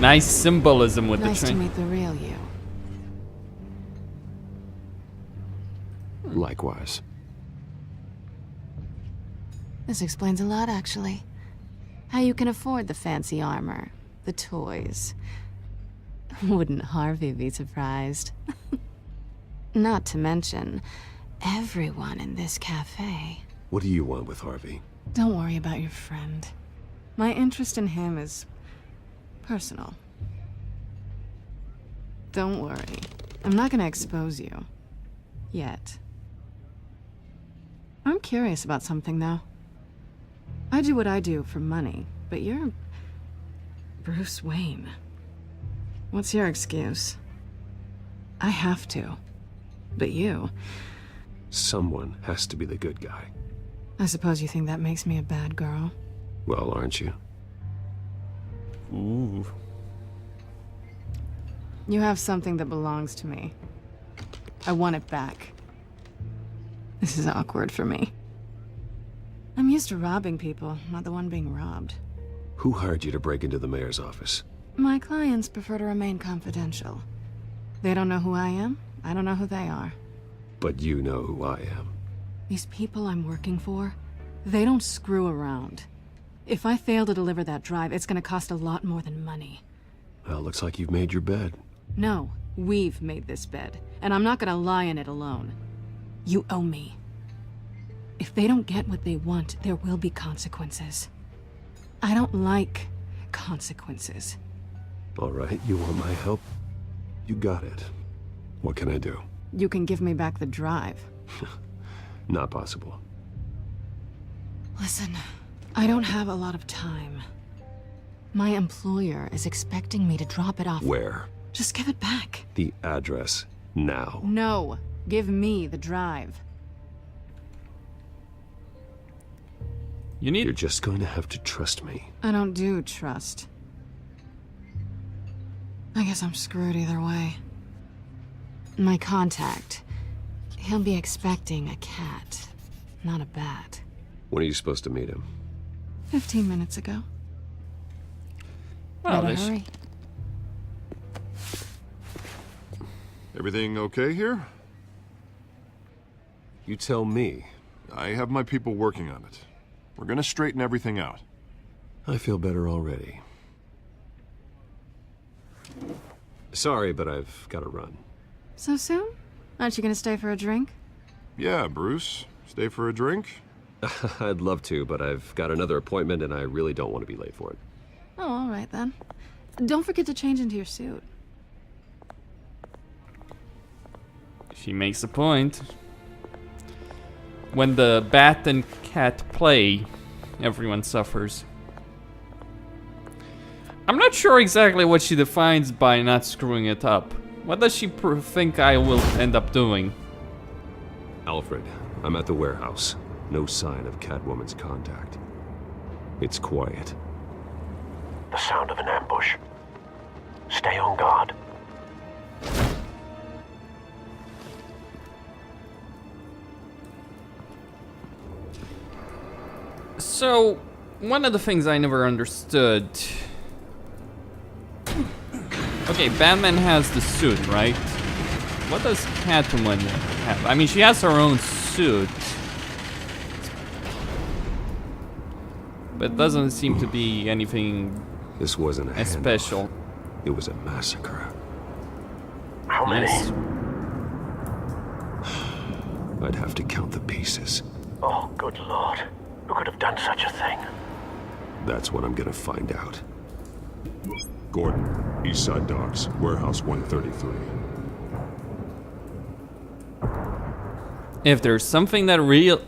Nice symbolism with nice the train. Nice to meet the real you. Likewise. This explains a lot, actually. How you can afford the fancy armor, the toys. Wouldn't Harvey be surprised? Not to mention, everyone in this cafe. What do you want with Harvey? Don't worry about your friend. My interest in him is personal. Don't worry. I'm not gonna expose you. Yet. I'm curious about something, though. I do what I do for money, but you're Bruce Wayne. What's your excuse? I have to. But you... Someone has to be the good guy. I suppose you think that makes me a bad girl? Well, aren't you? Ooh. You have something that belongs to me. I want it back. This is awkward for me. I'm used to robbing people, not the one being robbed. Who hired you to break into the mayor's office? My clients prefer to remain confidential. They don't know who I am, I don't know who they are. But you know who I am. These people I'm working for, they don't screw around. If I fail to deliver that drive, it's gonna cost a lot more than money. Well, looks like you've made your bed. No, we've made this bed, and I'm not gonna lie in it alone. You owe me. If they don't get what they want, there will be consequences. I don't like consequences. All right, you want my help? You got it. What can I do? You can give me back the drive. Not possible. Listen, I don't have a lot of time. My employer is expecting me to drop it off. Where? Just give it back. The address, now. No, Give me the drive. You're just going to have to trust me. I don't do trust. I guess I'm screwed either way. My contact. He'll be expecting a cat, not a bat. When are you supposed to meet him? 15 minutes ago. Well, Better hurry. Everything okay here? You tell me. I have my people working on it. We're gonna straighten everything out. I feel better already. Sorry, but I've got to run. So soon? Aren't you gonna stay for a drink? Yeah, Bruce. Stay for a drink? I'd love to, but I've got another appointment and I really don't want to be late for it. Oh, all right then. Don't forget to change into your suit. She makes a point. When the bat and cat play, everyone suffers. I'm not sure exactly what she defines by not screwing it up. What does she think I will end up doing? Alfred, I'm at the warehouse. No sign of Catwoman's contact. It's quiet. The sound of an ambush. Stay on guard. So, one of the things I never understood... Okay, Batman has the suit, right? What does Catwoman have? I mean, she has her own suit. But it doesn't seem to be anything... This wasn't a special. It was a massacre. How many? Yes. I'd have to count the pieces. Oh, good lord. Who could have done such a thing? That's what I'm gonna find out. Gordon, Eastside Docks, Warehouse 133. If there's something that real...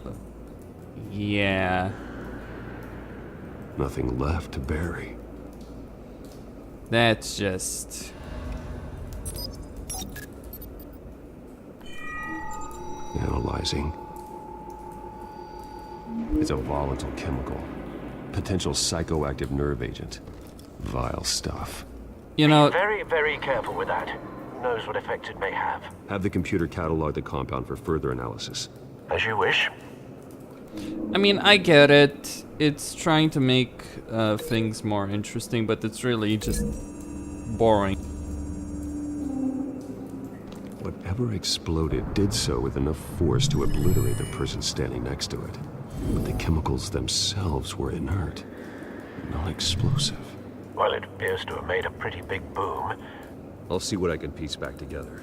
Yeah. Nothing left to bury. That's just... Analyzing. It's a volatile chemical. Potential psychoactive nerve agent. Vile stuff. You know... Be very, very careful with that. Who knows what effects it may have. Have the computer catalog the compound for further analysis. As you wish. I mean, I get it. It's trying to make things more interesting, but it's really just boring. Whatever exploded did so with enough force to obliterate the person standing next to it. But the chemicals themselves were inert, non-explosive. Well, it appears to have made a pretty big boom. I'll see what I can piece back together.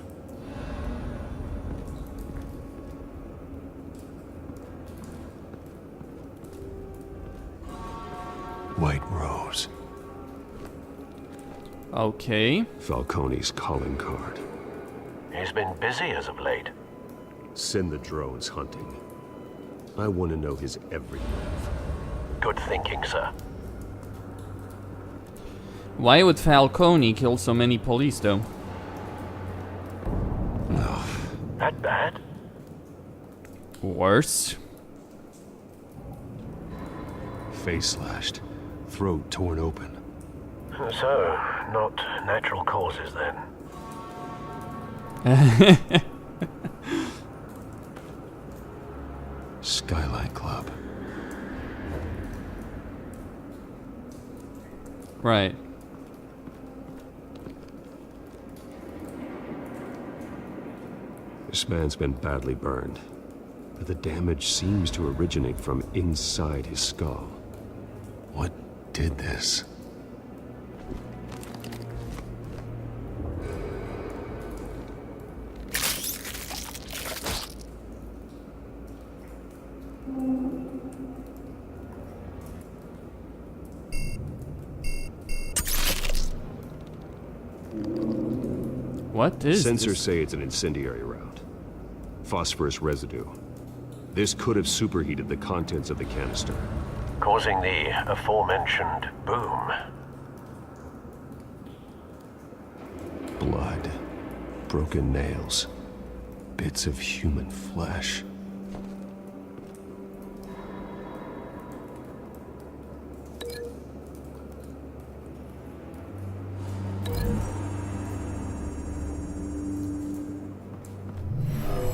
White Rose. Okay. Falcone's calling card. He's been busy as of late. Send the drones hunting. I want to know his every move. Good thinking, sir. Why would Falcone kill so many police, though? That bad? Worse. Face slashed. Throat torn open. So, not natural causes then. Skylight Club. Right. This man's been badly burned, but the damage seems to originate from inside his skull. What did this? What is Sensors this? say it's an incendiary round. Phosphorus residue. This could have superheated the contents of the canister. Causing the aforementioned boom. Blood. Broken nails. bits of human flesh.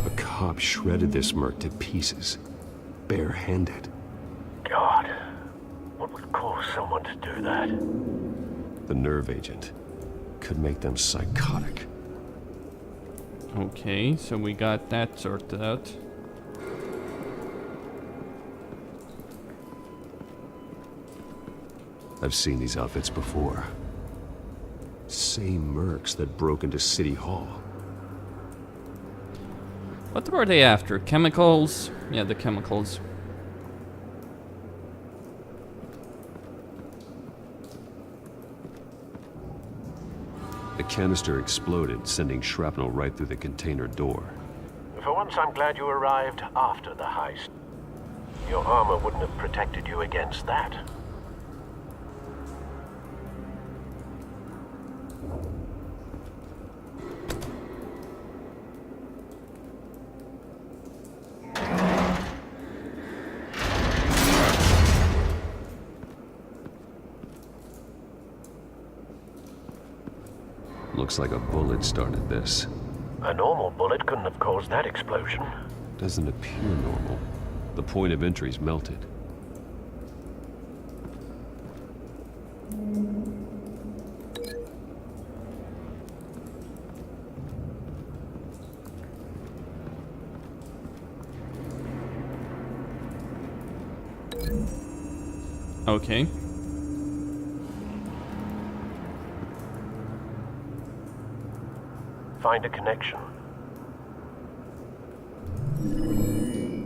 A cop shredded this merc to pieces, barehanded. God, what would cause someone to do that? The nerve agent could make them psychotic. Okay, so we got that sorted out. I've seen these outfits before. Same mercs that broke into City Hall. What were they after? Chemicals? Yeah, the chemicals. The canister exploded, sending shrapnel right through the container door. For once, I'm glad you arrived after the heist. Your armor wouldn't have protected you against that. Looks like a bullet started this. A normal bullet couldn't have caused that explosion. Doesn't appear normal. The point of entry's melted. Okay. Find a connection.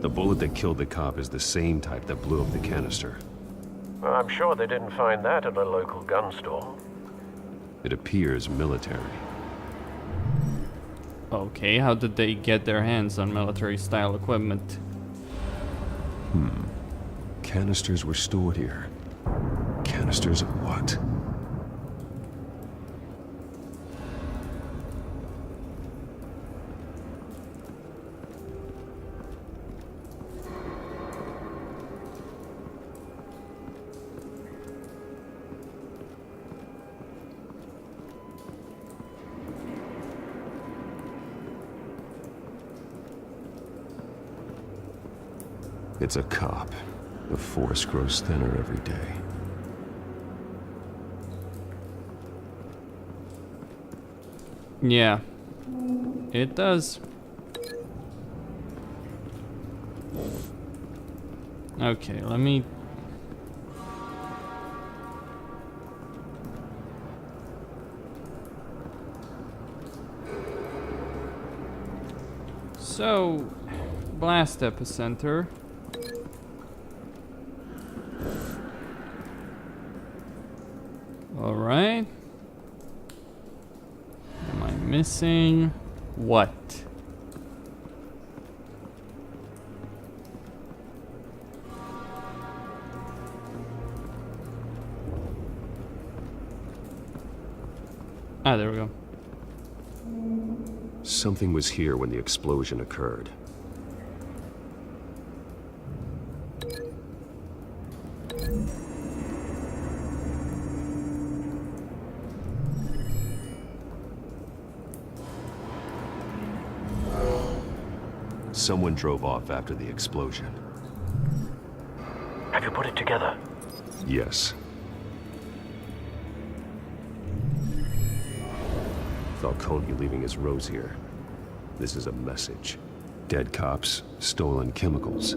The bullet that killed the cop is the same type that blew up the canister. Well, I'm sure they didn't find that at a local gun store. It appears military. Okay, how did they get their hands on military-style equipment? Canisters were stored here. Canisters of what? It's a cop. The force grows thinner every day. Yeah, it does. Okay, let me... So, blast epicenter. All right. Am I missing what? Ah, there we go. Something was here when the explosion occurred. Someone drove off after the explosion. Have you put it together? Yes. Falcone leaving his rose here. This is a message. Dead cops, stolen chemicals.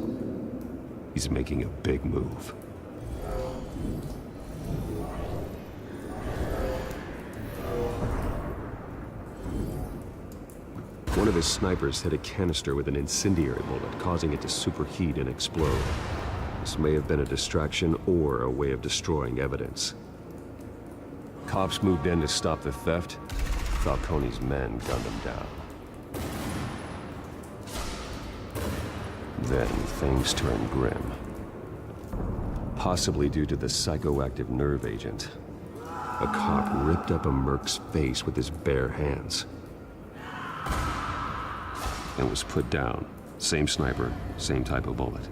He's making a big move. One of his snipers hit a canister with an incendiary bullet, causing it to superheat and explode. This may have been a distraction or a way of destroying evidence. Cops moved in to stop the theft. Falcone's men gunned him down. Then things turned grim. Possibly due to the psychoactive nerve agent. A cop ripped up a merc's face with his bare hands. and was put down. Same sniper, same type of bullet.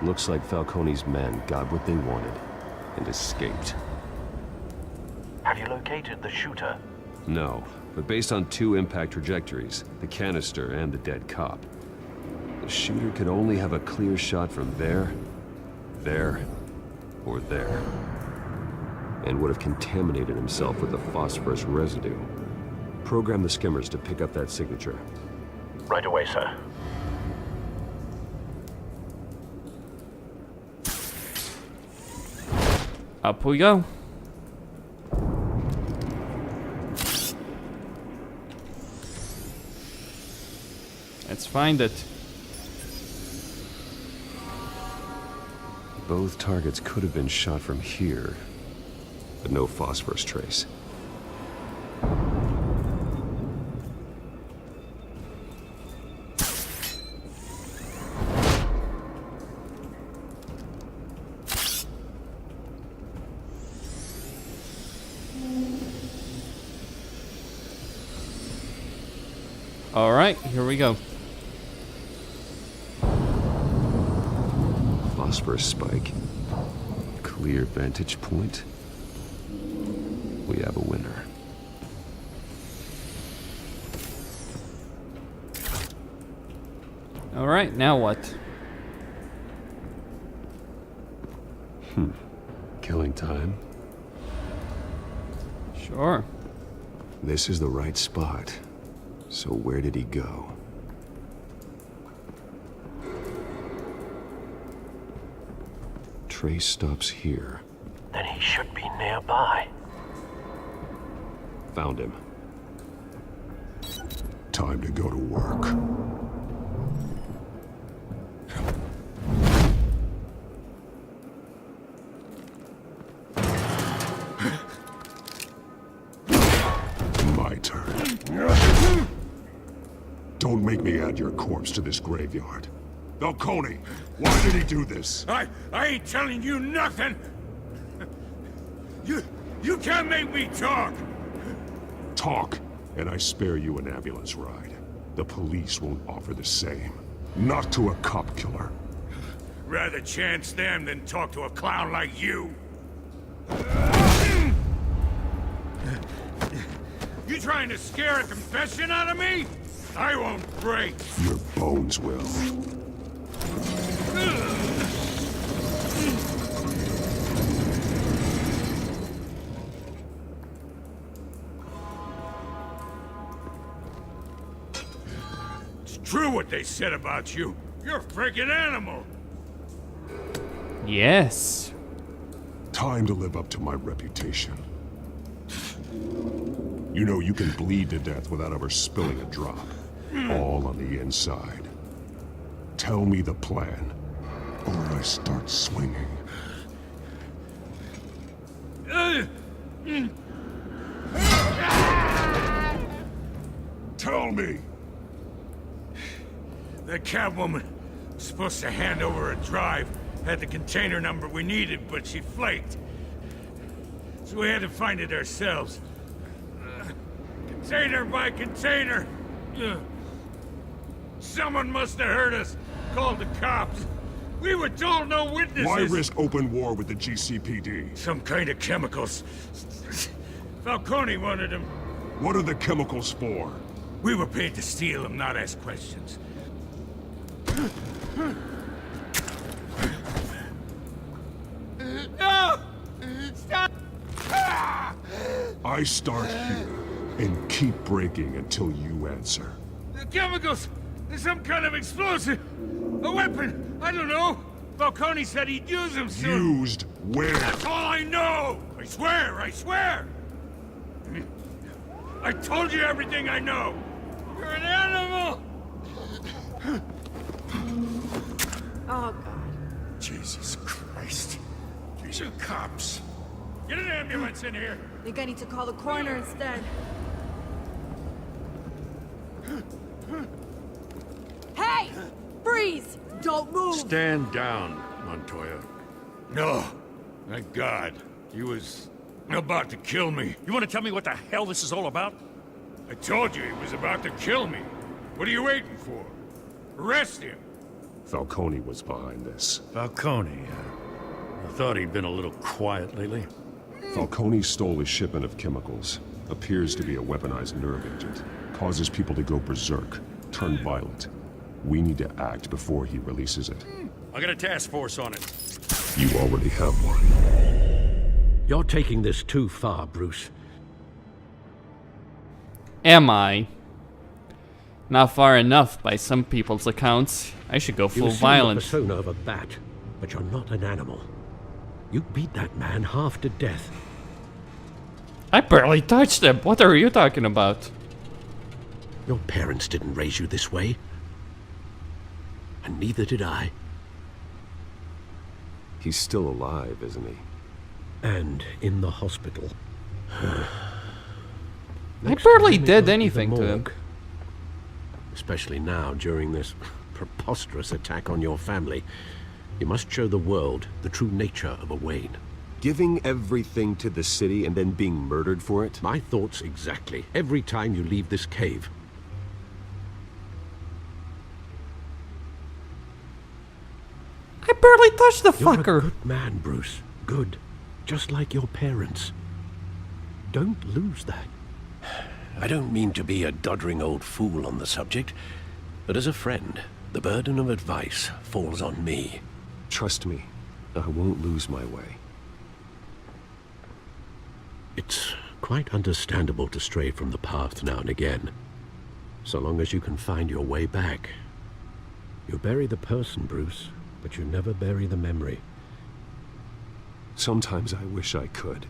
Looks like Falcone's men got what they wanted and escaped. Have you located the shooter? No, but based on 2 impact trajectories, the canister and the dead cop, the shooter could only have a clear shot from there, or there, and would have contaminated himself with the phosphorus residue. Program the skimmers to pick up that signature. Right away, sir. Up we go. Let's find it. Both targets could have been shot from here, but no phosphorus trace. All right, here we go. Phosphorus spike. Clear vantage point. We have a winner. All right, now what? Killing time. Sure. This is the right spot. So where did he go? Trace stops here. Then he should be nearby. Found him. Time to go to work. My turn. Don't make me add your corpse to this graveyard. Falcone, why did he do this? I ain't telling you nothing! You can't make me talk! Talk, and I spare you an ambulance ride. The police won't offer the same. Not to a cop killer. Rather chance them than talk to a clown like you. You trying to scare a confession out of me? I won't break. Your bones will. It's true what they said about you. You're a freaking animal. Yes. Time to live up to my reputation. You know you can bleed to death without ever spilling a drop. All on the inside. Tell me the plan, or I start swinging. Tell me! The Catwoman was supposed to hand over a drive, had the container number we needed, but she flaked. So we had to find it ourselves. Container by container. Someone must have heard us, called the cops. We were told no witnesses. Why risk open war with the GCPD? Some kind of chemicals. Falcone wanted them. What are the chemicals for? We were paid to steal them, not ask questions. No! Stop! I start here and keep breaking until you answer. The chemicals! There's some kind of explosive! A weapon! I don't know! Falcone said he'd use them soon! Used where? That's all I know! I swear! I swear! I told you everything I know! You're an animal! Oh, God. Jesus Christ. These are cops. Get an ambulance in here! I think I need to call the coroner instead. Hey! Freeze! Don't move! Stand down, Montoya. No. Thank God. He was about to kill me. You want to tell me what the hell this is all about? I told you he was about to kill me. What are you waiting for? Arrest him! Falcone was behind this. Falcone, I thought he'd been a little quiet lately. Falcone stole a shipment of chemicals. Appears to be a weaponized nerve agent. Causes people to go berserk, turn violent. We need to act before he releases it. I got a task force on it. You already have one. You're taking this too far, Bruce. Am I? Not far enough by some people's accounts. I should go full violence. You assume the persona of a bat, but you're not an animal. You beat that man half to death. I barely touched him. What are you talking about? Your parents didn't raise you this way. And neither did I. He's still alive, isn't he? And in the hospital. I barely did anything to him. Especially now, during this preposterous attack on your family. You must show the world the true nature of a Wayne. Giving everything to the city and then being murdered for it? My thoughts exactly. Every time you leave this cave. I barely touched the You're fucker. A good man, Bruce. Good. Just like your parents. Don't lose that. I don't mean to be a doddering old fool on the subject, but as a friend, the burden of advice falls on me. Trust me, I won't lose my way. It's quite understandable to stray from the path now and again, so long as you can find your way back. You bury the person, Bruce, but you never bury the memory. Sometimes I wish I could.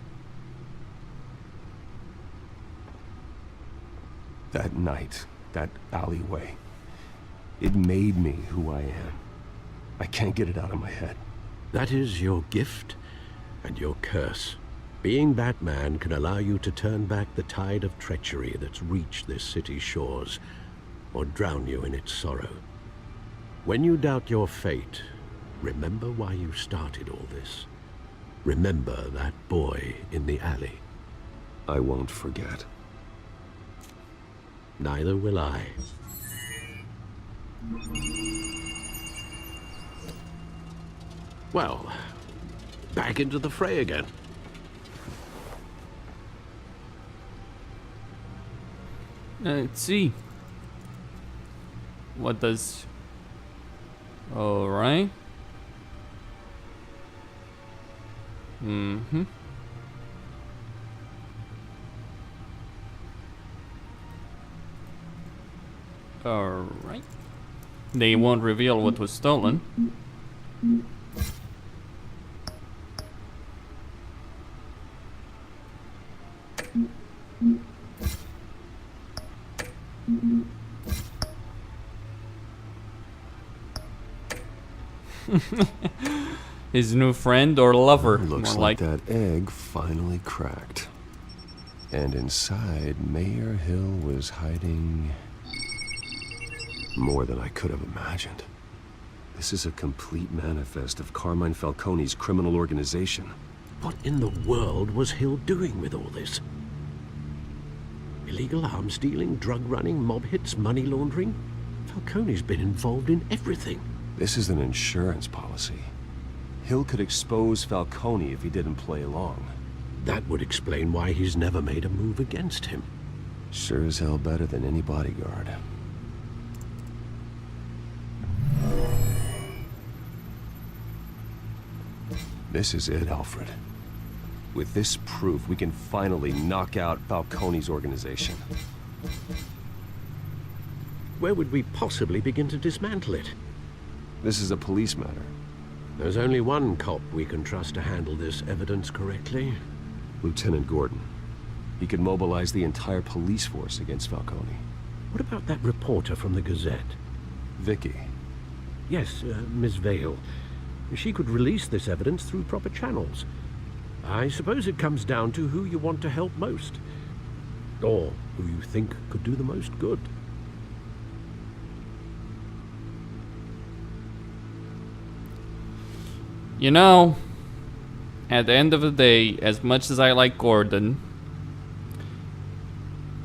That night, that alleyway, it made me who I am. I can't get it out of my head. That is your gift and your curse. Being Batman can allow you to turn back the tide of treachery that's reached this city's shores, or drown you in its sorrow. When you doubt your fate, remember why you started all this. Remember that boy in the alley. I won't forget. Neither will I. Well, back into the fray again. Let's see. What does... Alright. Mm-hmm. Alright. They won't reveal what was stolen. His new friend or lover. Looks more like that egg finally cracked. And inside, Mayor Hill was hiding more than I could have imagined. This is a complete manifest of Carmine Falcone's criminal organization. What in the world was Hill doing with all this? Illegal arms dealing, drug running, mob hits, money laundering? Falcone's been involved in everything. This is an insurance policy. Hill could expose Falcone if he didn't play along. That would explain why he's never made a move against him. Sure as hell better than any bodyguard. This is it, Alfred. With this proof, we can finally knock out Falcone's organization. Where would we possibly begin to dismantle it? This is a police matter. There's only one cop we can trust to handle this evidence correctly. Lieutenant Gordon. He could mobilize the entire police force against Falcone. What about that reporter from the Gazette? Vicky. Yes, Miss Vale. She could release this evidence through proper channels. I suppose it comes down to who you want to help most. Or who you think could do the most good. You know, at the end of the day, as much as I like Gordon,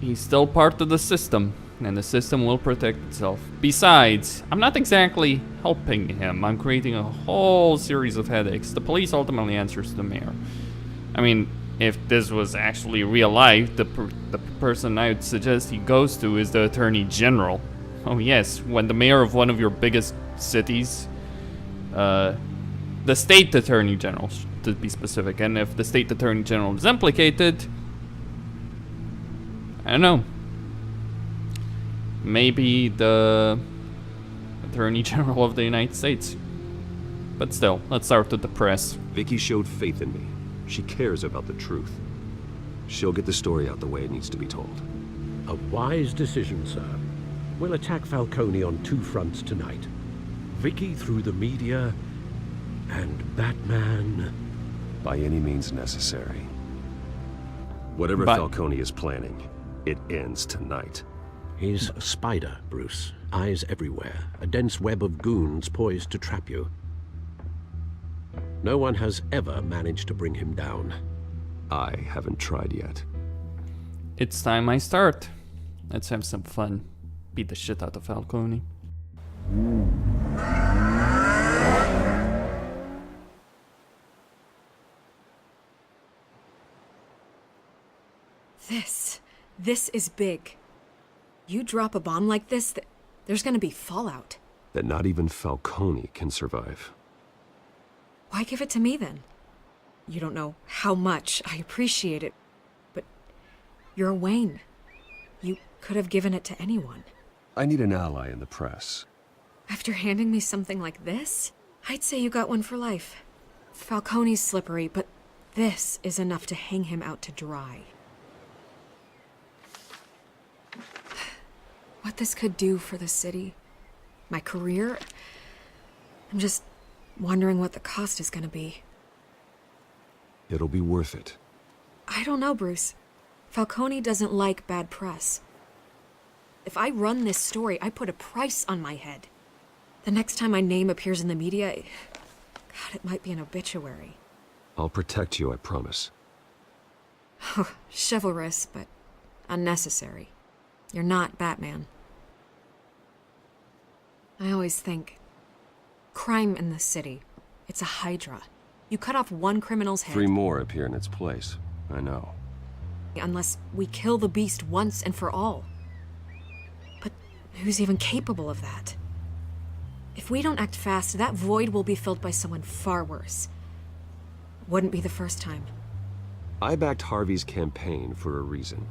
he's still part of the system, and the system will protect itself. Besides, I'm not exactly helping him. I'm creating a whole series of headaches. The police ultimately answers to the mayor. I mean, if this was actually real life, the person I would suggest he goes to is the Attorney General. Oh yes, when the mayor of one of your biggest cities, the State Attorney General, to be specific, and if the State Attorney General is implicated, I don't know. Maybe the Attorney General of the United States. But still, let's start with the press. Vicky showed faith in me. She cares about the truth. She'll get the story out the way it needs to be told. A wise decision, sir. We'll attack Falcone on 2 fronts tonight. Vicky through the media, and Batman... By any means necessary. Whatever Falcone is planning, it ends tonight. He's a spider, Bruce. Eyes everywhere. A dense web of goons poised to trap you. No one has ever managed to bring him down. I haven't tried yet. It's time I start. Let's have some fun. Beat the shit out of Falcone. This is big. You drop a bomb like this, there's gonna be fallout. That not even Falcone can survive. Why give it to me then? You don't know how much I appreciate it, but you're Wayne. You could have given it to anyone. I need an ally in the press. After handing me something like this, I'd say you got one for life. Falcone's slippery, but this is enough to hang him out to dry. What this could do for the city, my career, I'm just wondering what the cost is gonna be. It'll be worth it. I don't know, Bruce. Falcone doesn't like bad press. If I run this story, I put a price on my head. The next time my name appears in the media, God, it might be an obituary. I'll protect you, I promise. Chivalrous, but unnecessary. You're not Batman. I always think, crime in the city, it's a hydra. You cut off one criminal's head. 3 more appear in its place. I know. Unless we kill the beast once and for all. But who's even capable of that? If we don't act fast, that void will be filled by someone far worse. Wouldn't be the first time. I backed Harvey's campaign for a reason.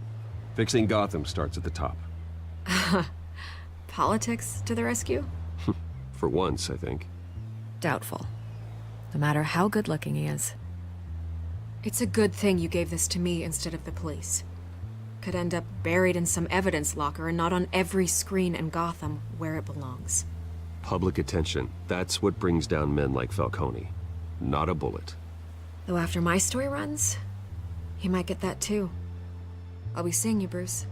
Fixing Gotham starts at the top. Politics to the rescue? For once, I think. Doubtful. No matter how good-looking he is. It's a good thing you gave this to me instead of the police. Could end up buried in some evidence locker and not on every screen in Gotham where it belongs. Public attention. That's what brings down men like Falcone. Not a bullet. Though after my story runs, he might get that too. I'll be seeing you, Bruce.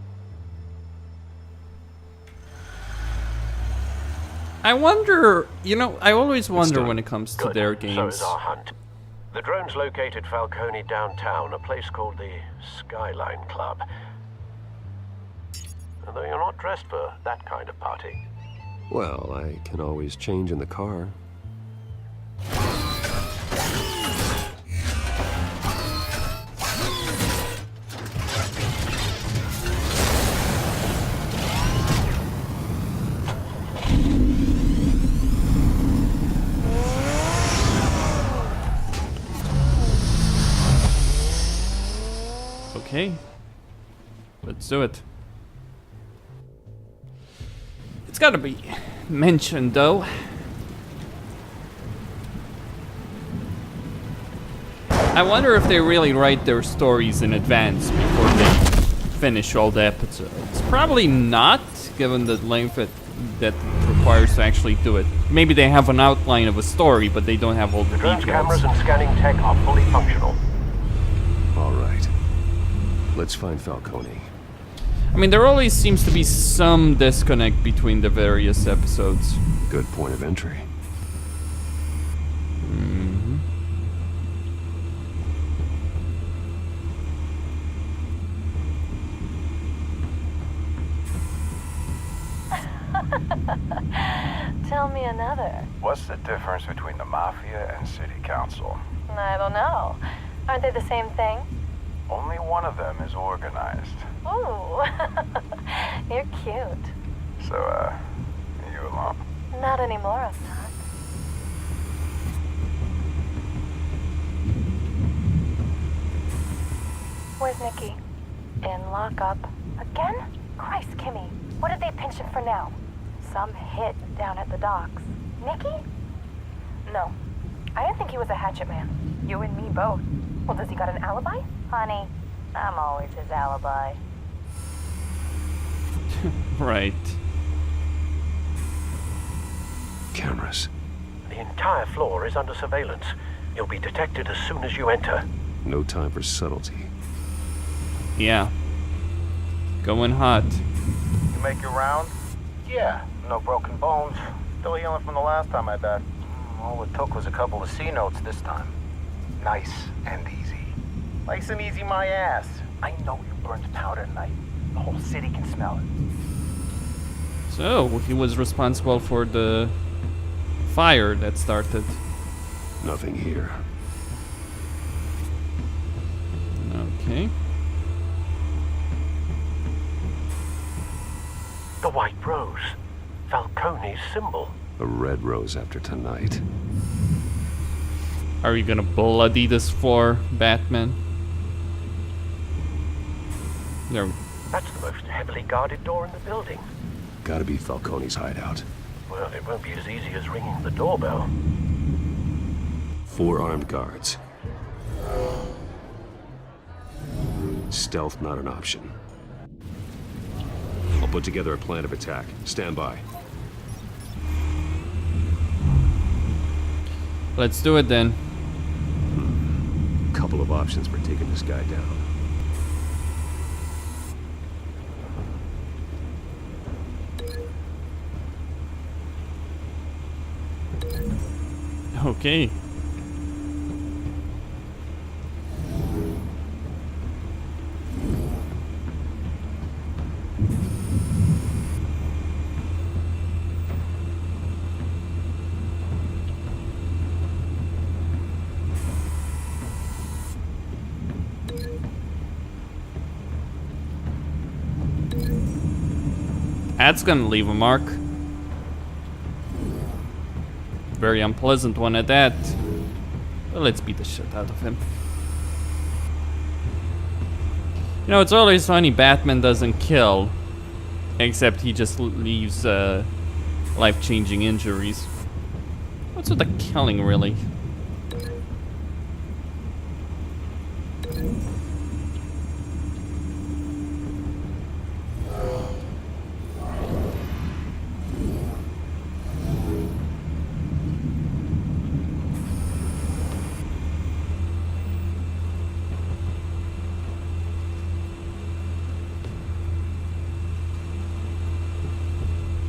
I wonder, I always wonder when it comes to their So games. is our hunt. The drones located Falcone downtown, a place called the Skyline Club. Although you're not dressed for that kind of party. Well, I can always change in the car. Okay, let's do it. It's gotta be mentioned, though. I wonder if they really write their stories in advance before they finish all the episodes. Probably not, given the length that requires to actually do it. Maybe they have an outline of a story, but they don't have all the Drone's details. cameras and scanning tech are fully functional. All right. Let's find Falcone. I mean, there always seems to be some disconnect between the various episodes. Good point of entry. What's the difference between the Mafia and City Council? I don't know. Aren't they the same thing? Only one of them is organized. Ooh, you're cute. So, are you alone? Not anymore, I'm not. Where's Nikki? In lockup. Again? Christ, Kimmy. What did they pinch him for now? Some hit down at the docks. Nikki? No. I didn't think he was a hatchet man. You and me both. Well, does he got an alibi? Honey, I'm always his alibi. Right. Cameras. The entire floor is under surveillance. You'll be detected as soon as you enter. No time for subtlety. Yeah. Going hot. You make your round? Yeah, no broken bones. Still healing from the last time, I bet. All it took was a couple of C notes this time. Nice and easy. Nice and easy, my ass. I know you burned powder tonight. The whole city can smell it. So, he was responsible for the fire that started. Nothing here. Okay. The white rose. Falcone's symbol. A red rose after tonight. Are you gonna bloody this floor, Batman? There. That's the most heavily guarded door in the building. Gotta be Falcone's hideout. Well, it won't be as easy as ringing the doorbell. 4 armed guards. Stealth not an option. I'll put together a plan of attack. Stand by. Let's do it then. Couple of options for taking this guy down. Okay. That's gonna leave a mark. Very unpleasant one at that. Well, let's beat the shit out of him. You know, it's always funny Batman doesn't kill. Except he just leaves life-changing injuries. What's with the killing, really?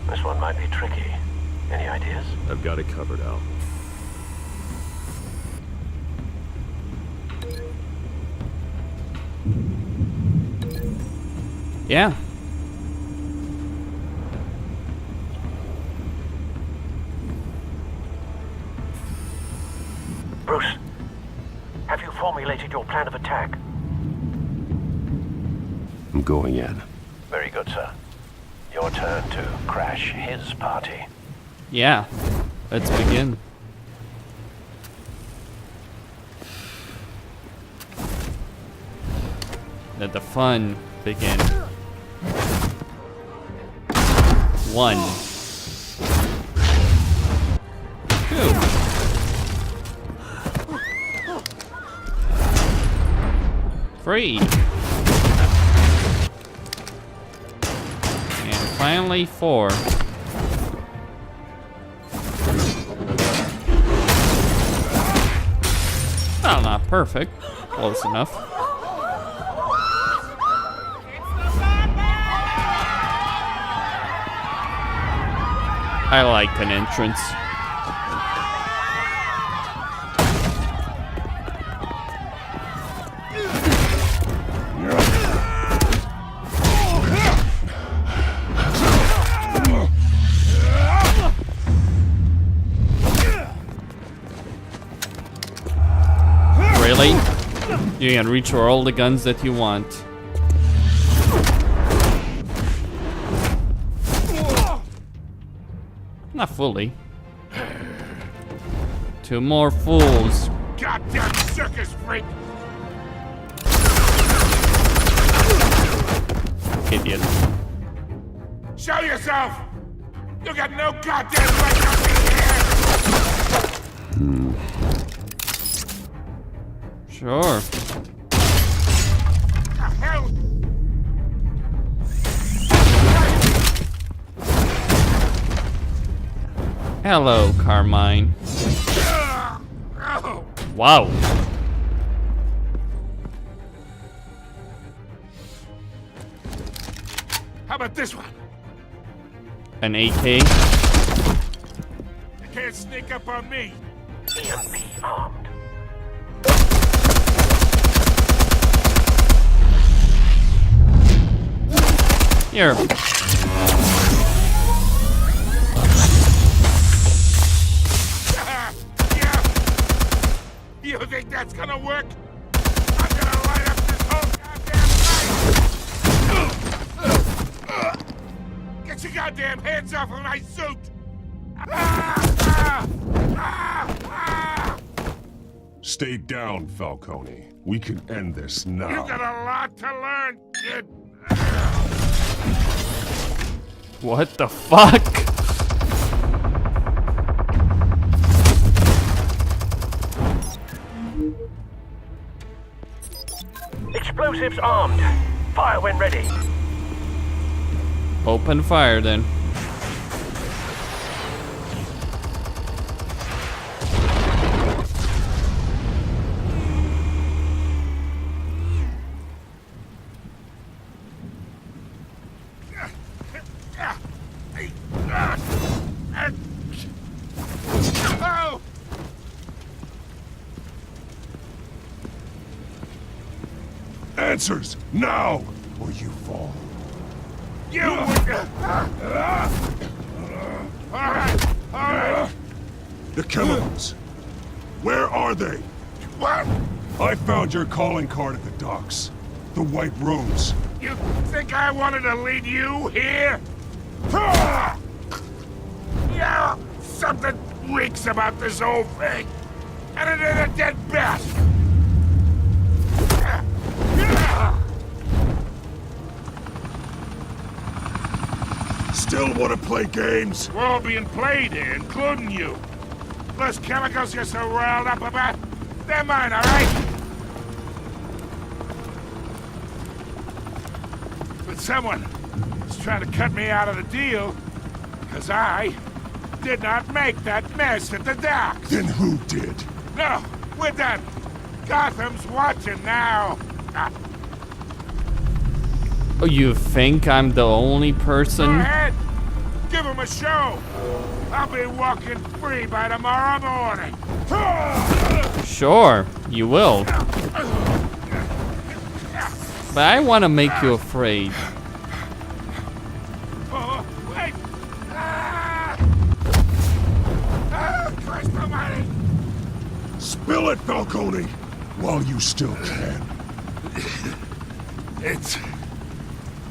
This one might be tricky. Any ideas? I've got it covered, Al. Yeah. Bruce, have you formulated your plan of attack? I'm going in. Very good, sir. Your turn to crash his party. Yeah. Let's begin. Let the fun begin. 1, 2. 3. And finally 4. Well, not perfect. Close enough. I like an entrance. Really? You can reach for all the guns that you want. Not fully. 2 more fools. Goddamn circus freak! Idiot. Show yourself! You got no goddamn right to be here! Sure. The hell? Hello, Carmine. Wow. How about this one? An AK? You can't sneak up on me. EMP armed. Here. You think that's gonna work? I'm gonna light up this whole goddamn place! Get your goddamn hands off of my suit! Stay down, Falcone. We can end this now. You got a lot to learn, kid. What the fuck? Explosives armed. Fire when ready. Open fire then. Oh! Answers now, or you fall. You Alright. The chemicals. Where are they? What? I found your calling card at the docks. The White Rose. You think I wanted to lead you here? Yeah, something reeks about this whole thing. And it ain't a dead bat. Still want to play games? We're all being played here, including you. Those chemicals you're so riled up about, they're mine, all right? But someone is trying to cut me out of the deal, because I did not make that mess at the docks. Then who did? No, we're done. Gotham's watching now. Oh, you think I'm the only person? Go ahead. Give him a show. I'll be walking free by tomorrow morning. Sure, you will. But I want to make you afraid. Oh, wait. Christ almighty. Spill it, Falcone, while you still can. It's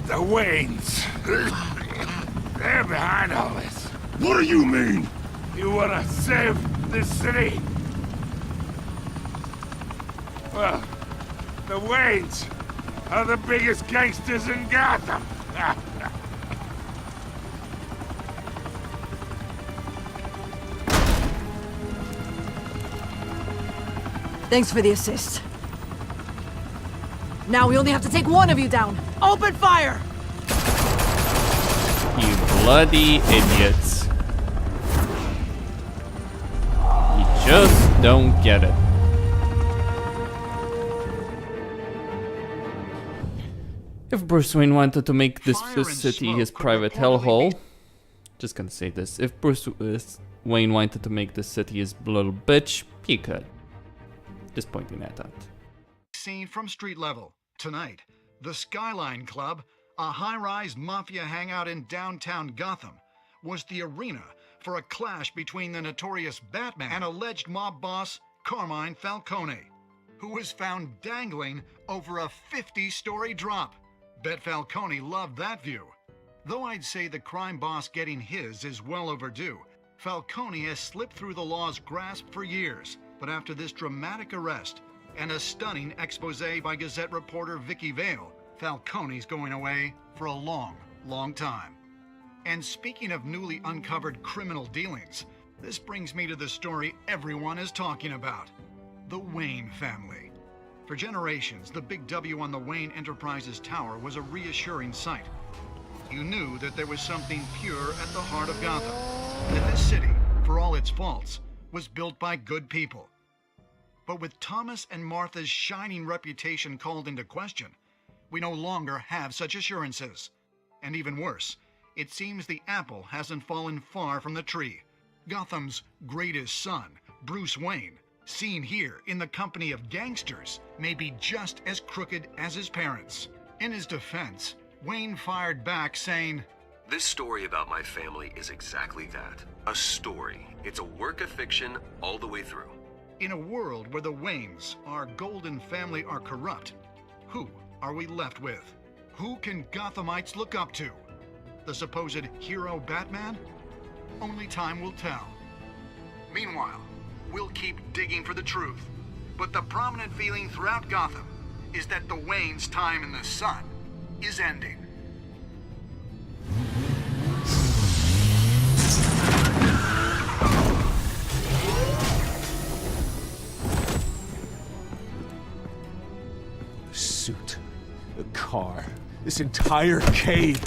the Waynes. They're behind all this. What do you mean? You want to save this city? Well, the Waynes are the biggest gangsters in Gotham. Thanks for the assist. Now we only have to take one of you down. Open fire! You bloody idiots. You just don't get it. If Bruce Wayne wanted to make this city his private hellhole, just gonna say this, if Bruce Wayne wanted to make this city his little bitch, he could. Just pointing that out. Seen from street level. Tonight, the Skyline Club, a high-rise mafia hangout in downtown Gotham, was the arena for a clash between the notorious Batman and alleged mob boss Carmine Falcone. who was found dangling over a 50-story drop. Bet Falcone loved that view. Though I'd say the crime boss getting his is well overdue, Falcone has slipped through the law's grasp for years. But after this dramatic arrest and a stunning expose by Gazette reporter Vicky Vale, Falcone's going away for a long, long time. And speaking of newly uncovered criminal dealings, this brings me to the story everyone is talking about: the Wayne family. For generations, the big W on the Wayne Enterprises tower was a reassuring sight. You knew that there was something pure at the heart of Gotham, that this city, for all its faults, was built by good people. But with Thomas and Martha's shining reputation called into question, we no longer have such assurances. And even worse, it seems the apple hasn't fallen far from the tree. Gotham's greatest son, Bruce Wayne, seen here in the company of gangsters, may be just as crooked as his parents. In his defense, Wayne fired back saying, "This story about my family is exactly that. A story. It's a work of fiction all the way through." In a world where the Waynes, our golden family, are corrupt, who are we left with? Who can Gothamites look up to? The supposed hero Batman? Only time will tell. Meanwhile, we'll keep digging for the truth. But the prominent feeling throughout Gotham is that the Waynes' time in the sun is ending. The suit, the car, this entire cave.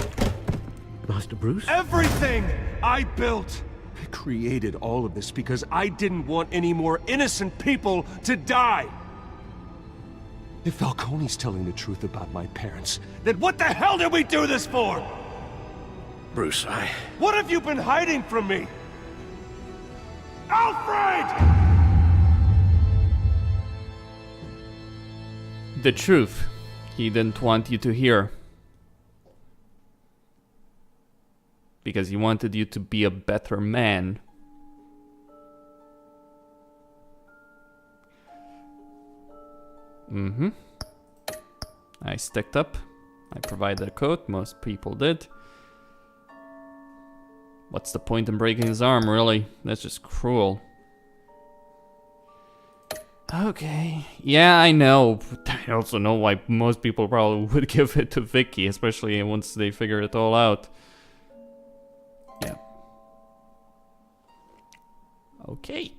Master Bruce? Everything I built! I created all of this because I didn't want any more innocent people to die! If Falcone's telling the truth about my parents, then what the hell did we do this for? Bruce, What have you been hiding from me? Alfred! The truth he didn't want you to hear. Because he wanted you to be a better man. I sticked up. I provided a coat. Most people did. What's the point in breaking his arm, really? That's just cruel. Okay. Yeah, I know. But I also know why most people probably would give it to Vicky, especially once they figure it all out. Yeah. Okay.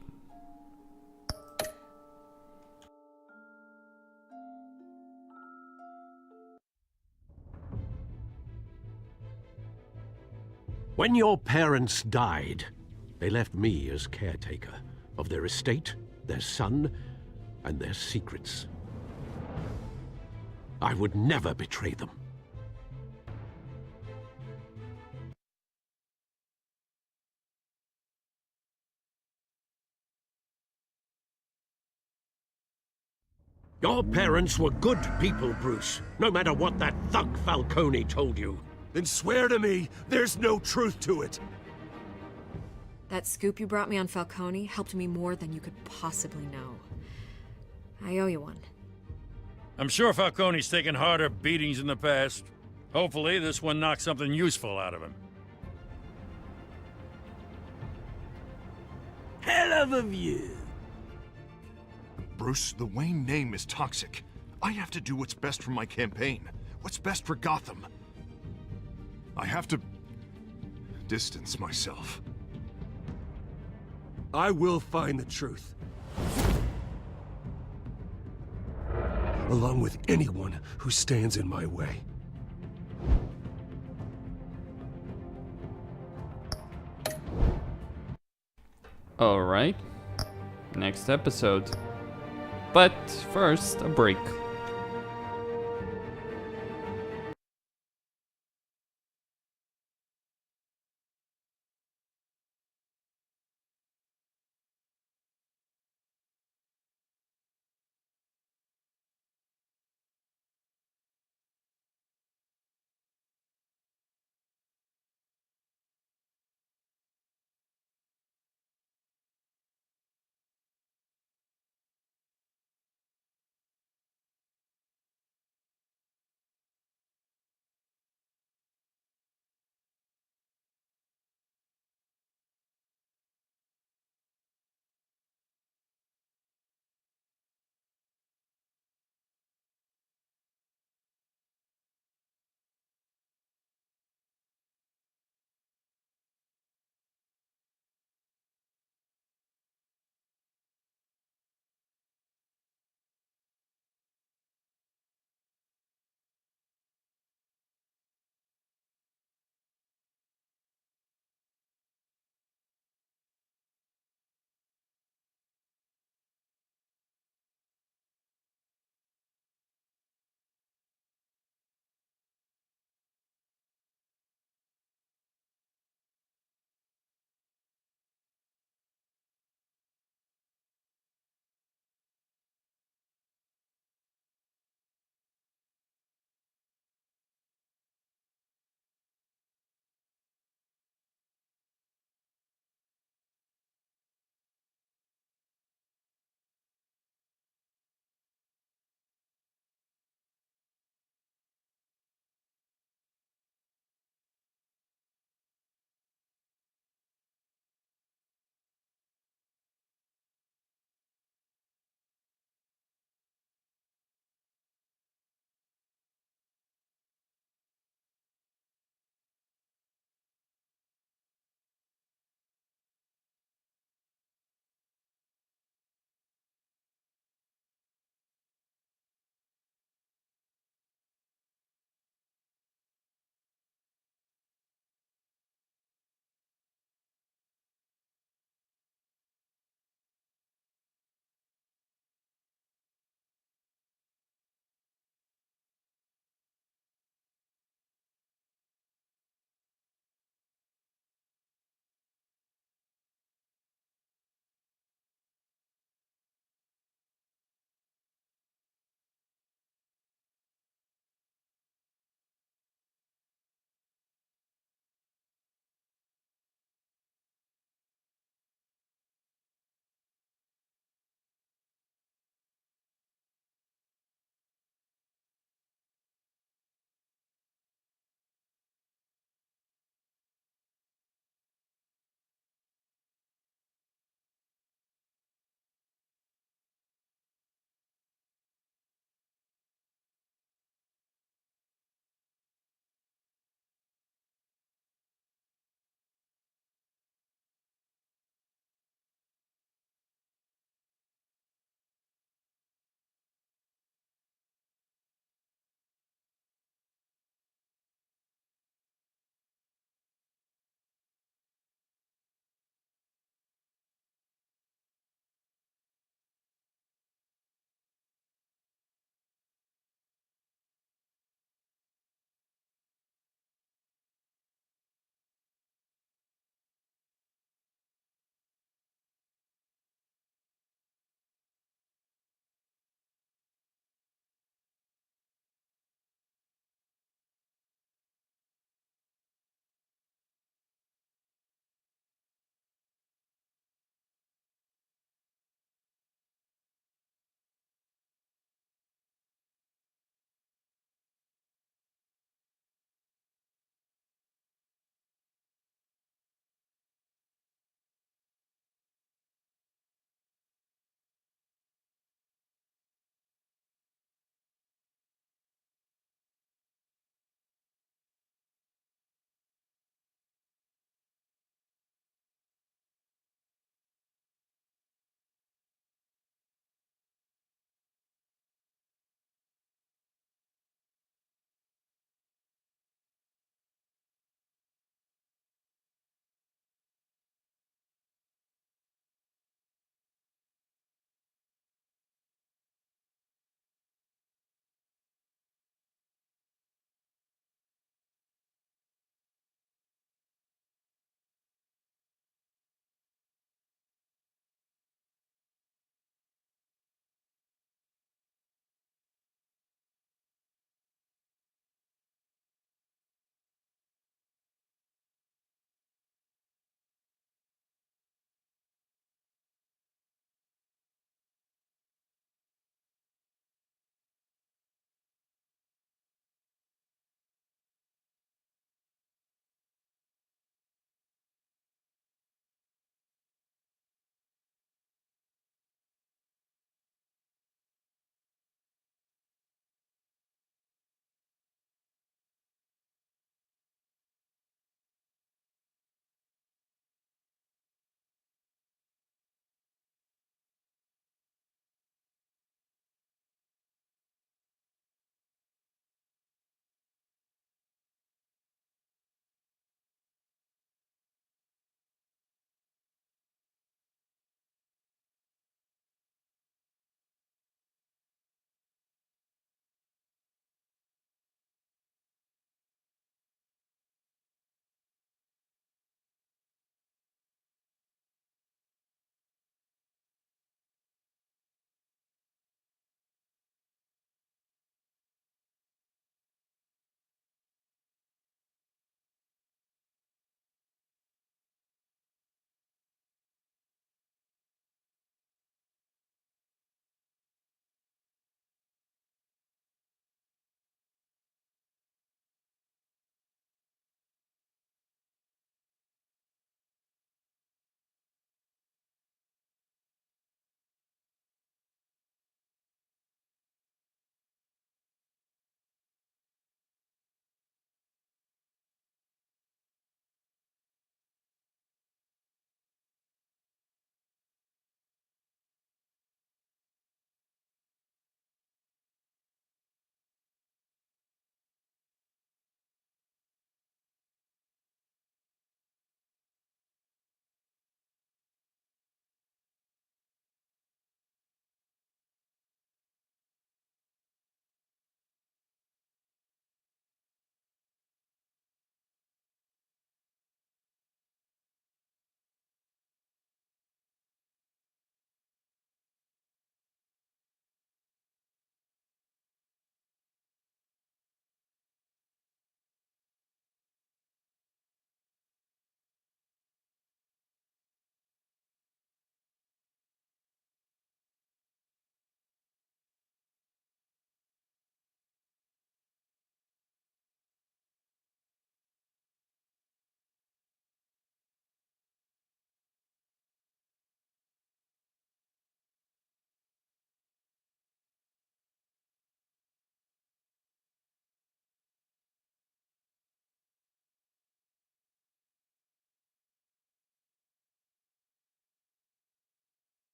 When your parents died, they left me as caretaker of their estate, their son, and their secrets. I would never betray them. Your parents were good people, Bruce, no matter what that thug Falcone told you. Then swear to me there's no truth to it. That scoop you brought me on Falcone helped me more than you could possibly know. I owe you one. I'm sure Falcone's taken harder beatings in the past. Hopefully, this one knocks something useful out of him. Hell of a view. Bruce, the Wayne name is toxic. I have to do what's best for my campaign. What's best for Gotham. I have to distance myself. I will find the truth. Along with anyone who stands in my way. Alright. Next episode. But first, a break.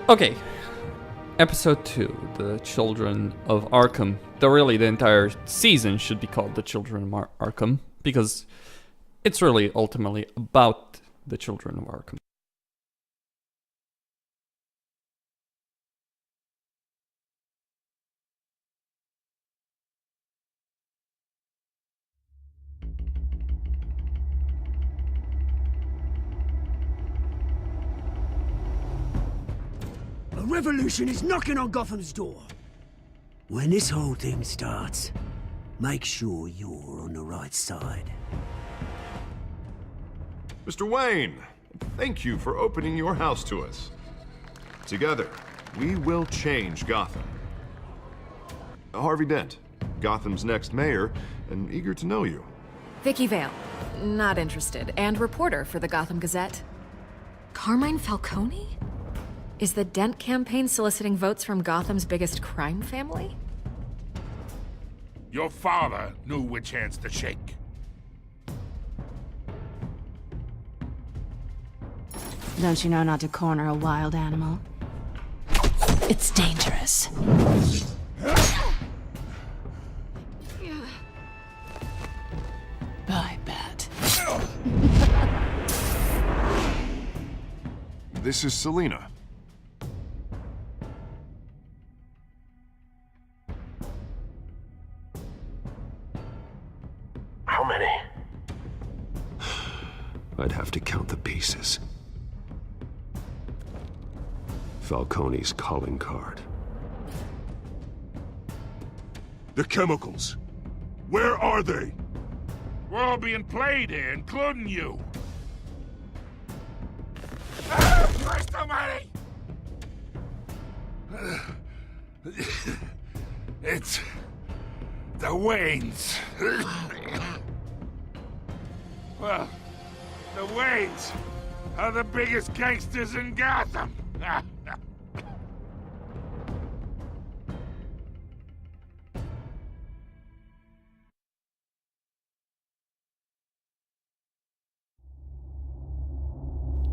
Okay. Episode 2, The Children of Arkham. Though really the entire season should be called The Children of Arkham, because it's really ultimately about the Children of Arkham. A revolution is knocking on Gotham's door. When this whole thing starts, make sure you're on the right side. Mr. Wayne, thank you for opening your house to us. Together, we will change Gotham. Harvey Dent, Gotham's next mayor, and eager to know you. Vicky Vale, not interested, and reporter for the Gotham Gazette. Carmine Falcone? Is the Dent campaign soliciting votes from Gotham's biggest crime family? Your father knew which hands to shake. Don't you know not to corner a wild animal? It's dangerous. Bye, Bat. This is Selina. How many? I'd have to count the pieces. Falcone's calling card. The chemicals. Where are they? We're all being played here, including you. Ah, Christ almighty! It's the Waynes. Well, the Waynes are the biggest gangsters in Gotham.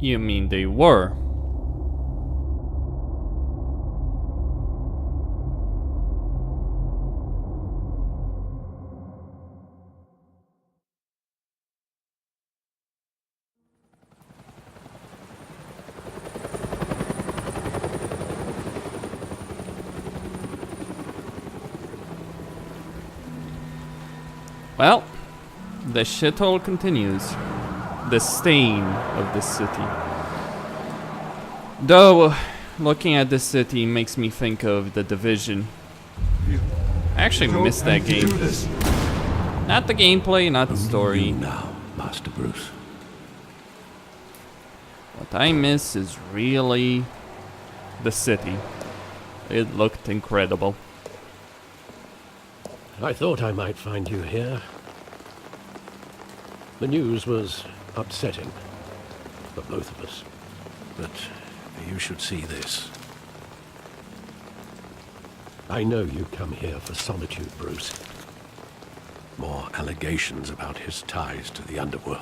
You mean they were? Well, the shithole continues. The stain of this city. Though, looking at this city makes me think of The Division. I actually missed that game. Not the gameplay, not the story. Now, Master Bruce. What I miss is really the city. It looked incredible. I thought I might find you here. The news was upsetting for both of us. But you should see this. I know you come here for solitude, Bruce. More allegations about his ties to the underworld.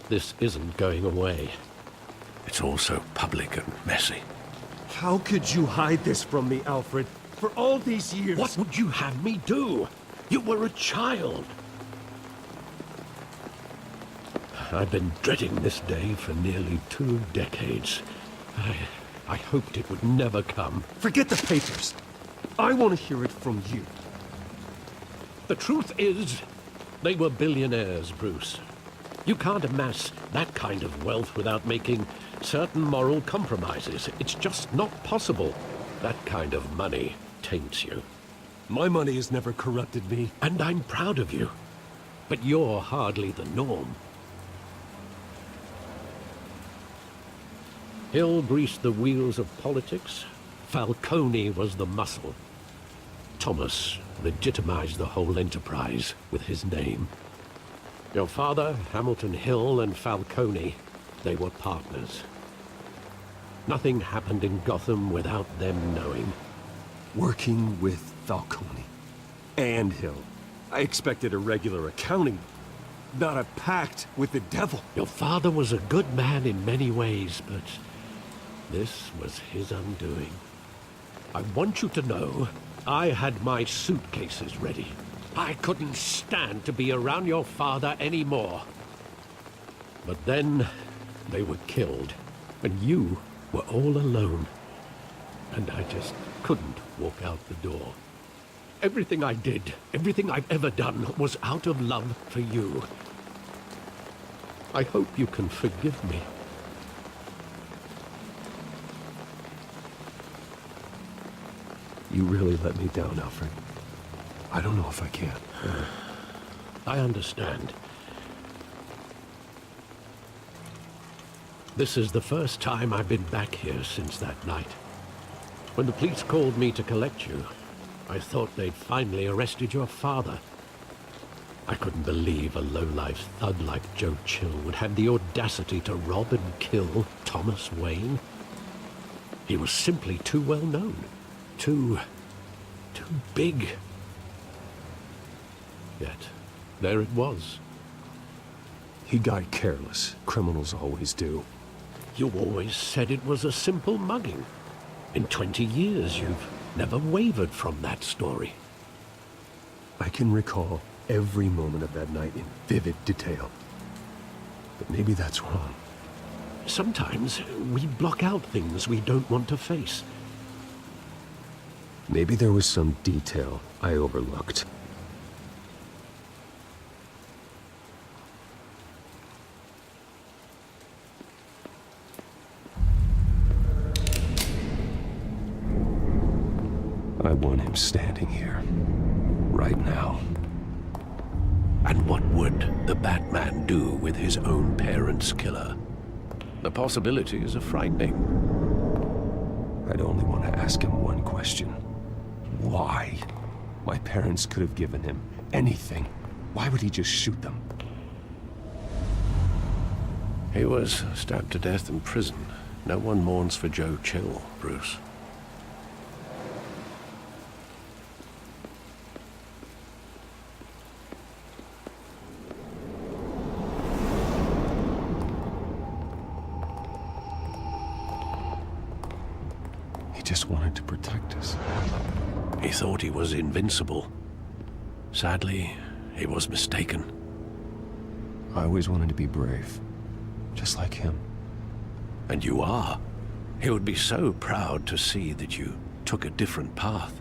This isn't going away. It's all so public and messy. How could you hide this from me, Alfred? For all these years... What would you have me do? You were a child. I've been dreading this day for nearly 2 decades. I hoped it would never come. Forget the papers. I want to hear it from you. The truth is, they were billionaires, Bruce. You can't amass that kind of wealth without making certain moral compromises. It's just not possible. That kind of money taints you. My money has never corrupted me. And I'm proud of you. But you're hardly the norm. Hill greased the wheels of politics. Falcone was the muscle. Thomas legitimized the whole enterprise with his name. Your father, Hamilton Hill, and Falcone, they were partners. Nothing happened in Gotham without them knowing. Working with Falcone and Hill. I expected a regular accounting, not a pact with the devil. Your father was a good man in many ways, but This was his undoing. I want you to know, I had my suitcases ready. I couldn't stand to be around your father anymore. But then, they were killed, and you were all alone. And I just couldn't walk out the door. Everything I did, everything I've ever done, was out of love for you. I hope you can forgive me. You really let me down, Alfred. I don't know if I can. I understand. This is the first time I've been back here since that night. When the police called me to collect you, I thought they'd finally arrested your father. I couldn't believe a low-life thug like Joe Chill would have the audacity to rob and kill Thomas Wayne. He was simply too well known. Too big. Yet, there it was. He got careless. Criminals always do. You always said it was a simple mugging. In 20 years, you've never wavered from that story. I can recall every moment of that night in vivid detail. But maybe that's wrong. Sometimes we block out things we don't want to face. Maybe there was some detail I overlooked. I want him standing here, right now. And what would the Batman do with his own parents' killer? The possibilities are frightening. I'd only want to ask him one question. Why? My parents could have given him anything. Why would he just shoot them? He was stabbed to death in prison. No one mourns for Joe Chill, Bruce. Just wanted to protect us. He thought he was invincible. Sadly, he was mistaken. I always wanted to be brave, just like him. And you are. He would be so proud to see that you took a different path.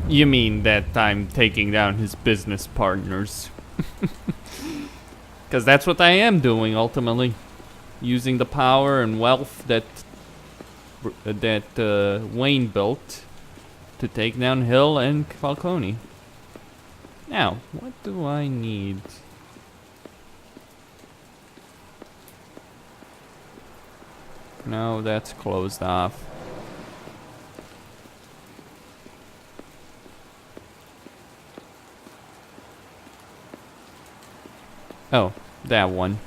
You mean that I'm taking down his business partners? Because that's what I am doing, ultimately. Using the power and wealth that Wayne built to take down Hill and Falcone. Now, what do I need? No, that's closed off. Oh, that one.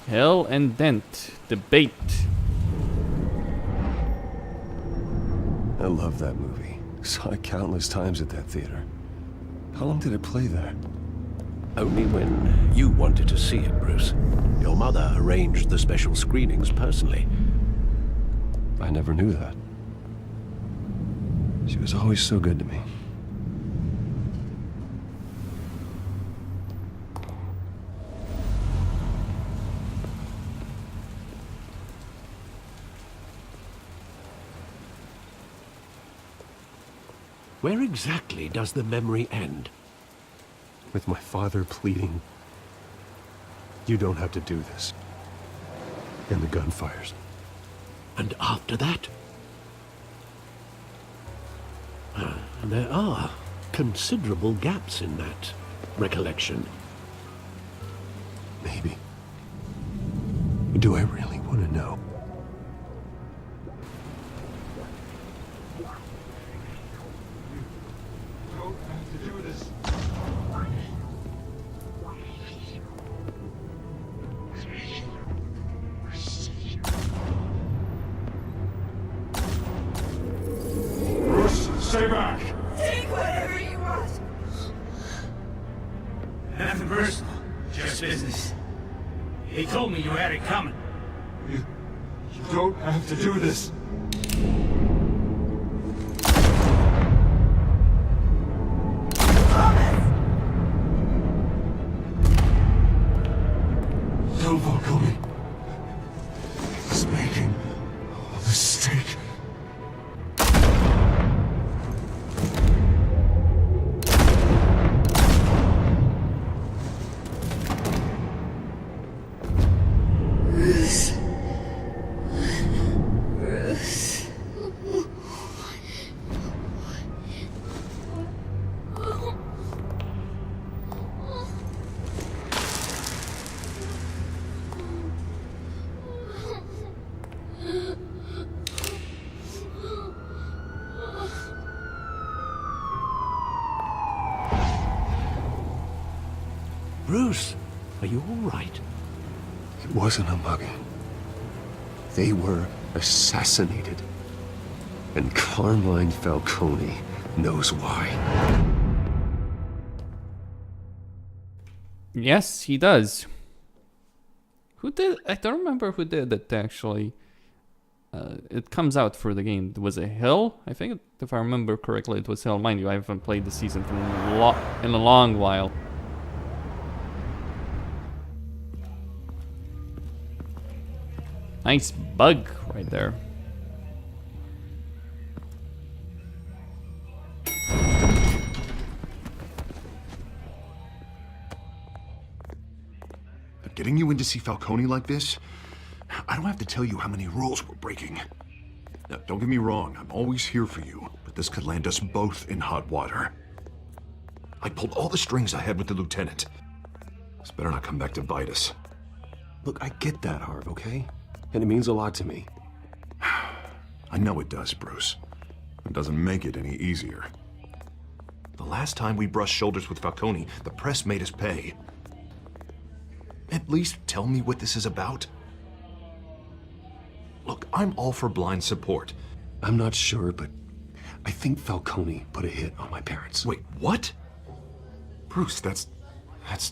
Hill and Dent debate. I love that movie. Saw it countless times at that theater. How long did it play there? Only when you wanted to see it, Bruce. Your mother arranged the special screenings personally. I never knew that. She was always so good to me. Where exactly does the memory end? With my father pleading, "You don't have to do this." And the gunfires. And after that? There are considerable gaps in that recollection. Maybe. Do I really want to know? Stay back! Take whatever you want! Nothing personal. this business. He told me you had it coming. You don't have to do this. Tell Falcone. He's making a mistake. Bruce, are you all right? It wasn't a mugging. They were assassinated. And Carmine Falcone knows why. Yes, he does. Who did? I don't remember who did it actually. It comes out for the game. Was it Hill? I think, if I remember correctly, it was Hill. Mind you, I haven't played the season in a long while. Nice bug right there. Getting you in to see Falcone like this? I don't have to tell you how many rules we're breaking. Now, don't get me wrong, I'm always here for you, but this could land us both in hot water. I pulled all the strings I had with the lieutenant. This better not come back to bite us. Look, I get that, Harv, okay? And it means a lot to me. I know it does, Bruce. It doesn't make it any easier. The last time we brushed shoulders with Falcone, the press made us pay. At least tell me what this is about. Look, I'm all for blind support. I'm not sure, but I think Falcone put a hit on my parents. Wait, what? Bruce, that's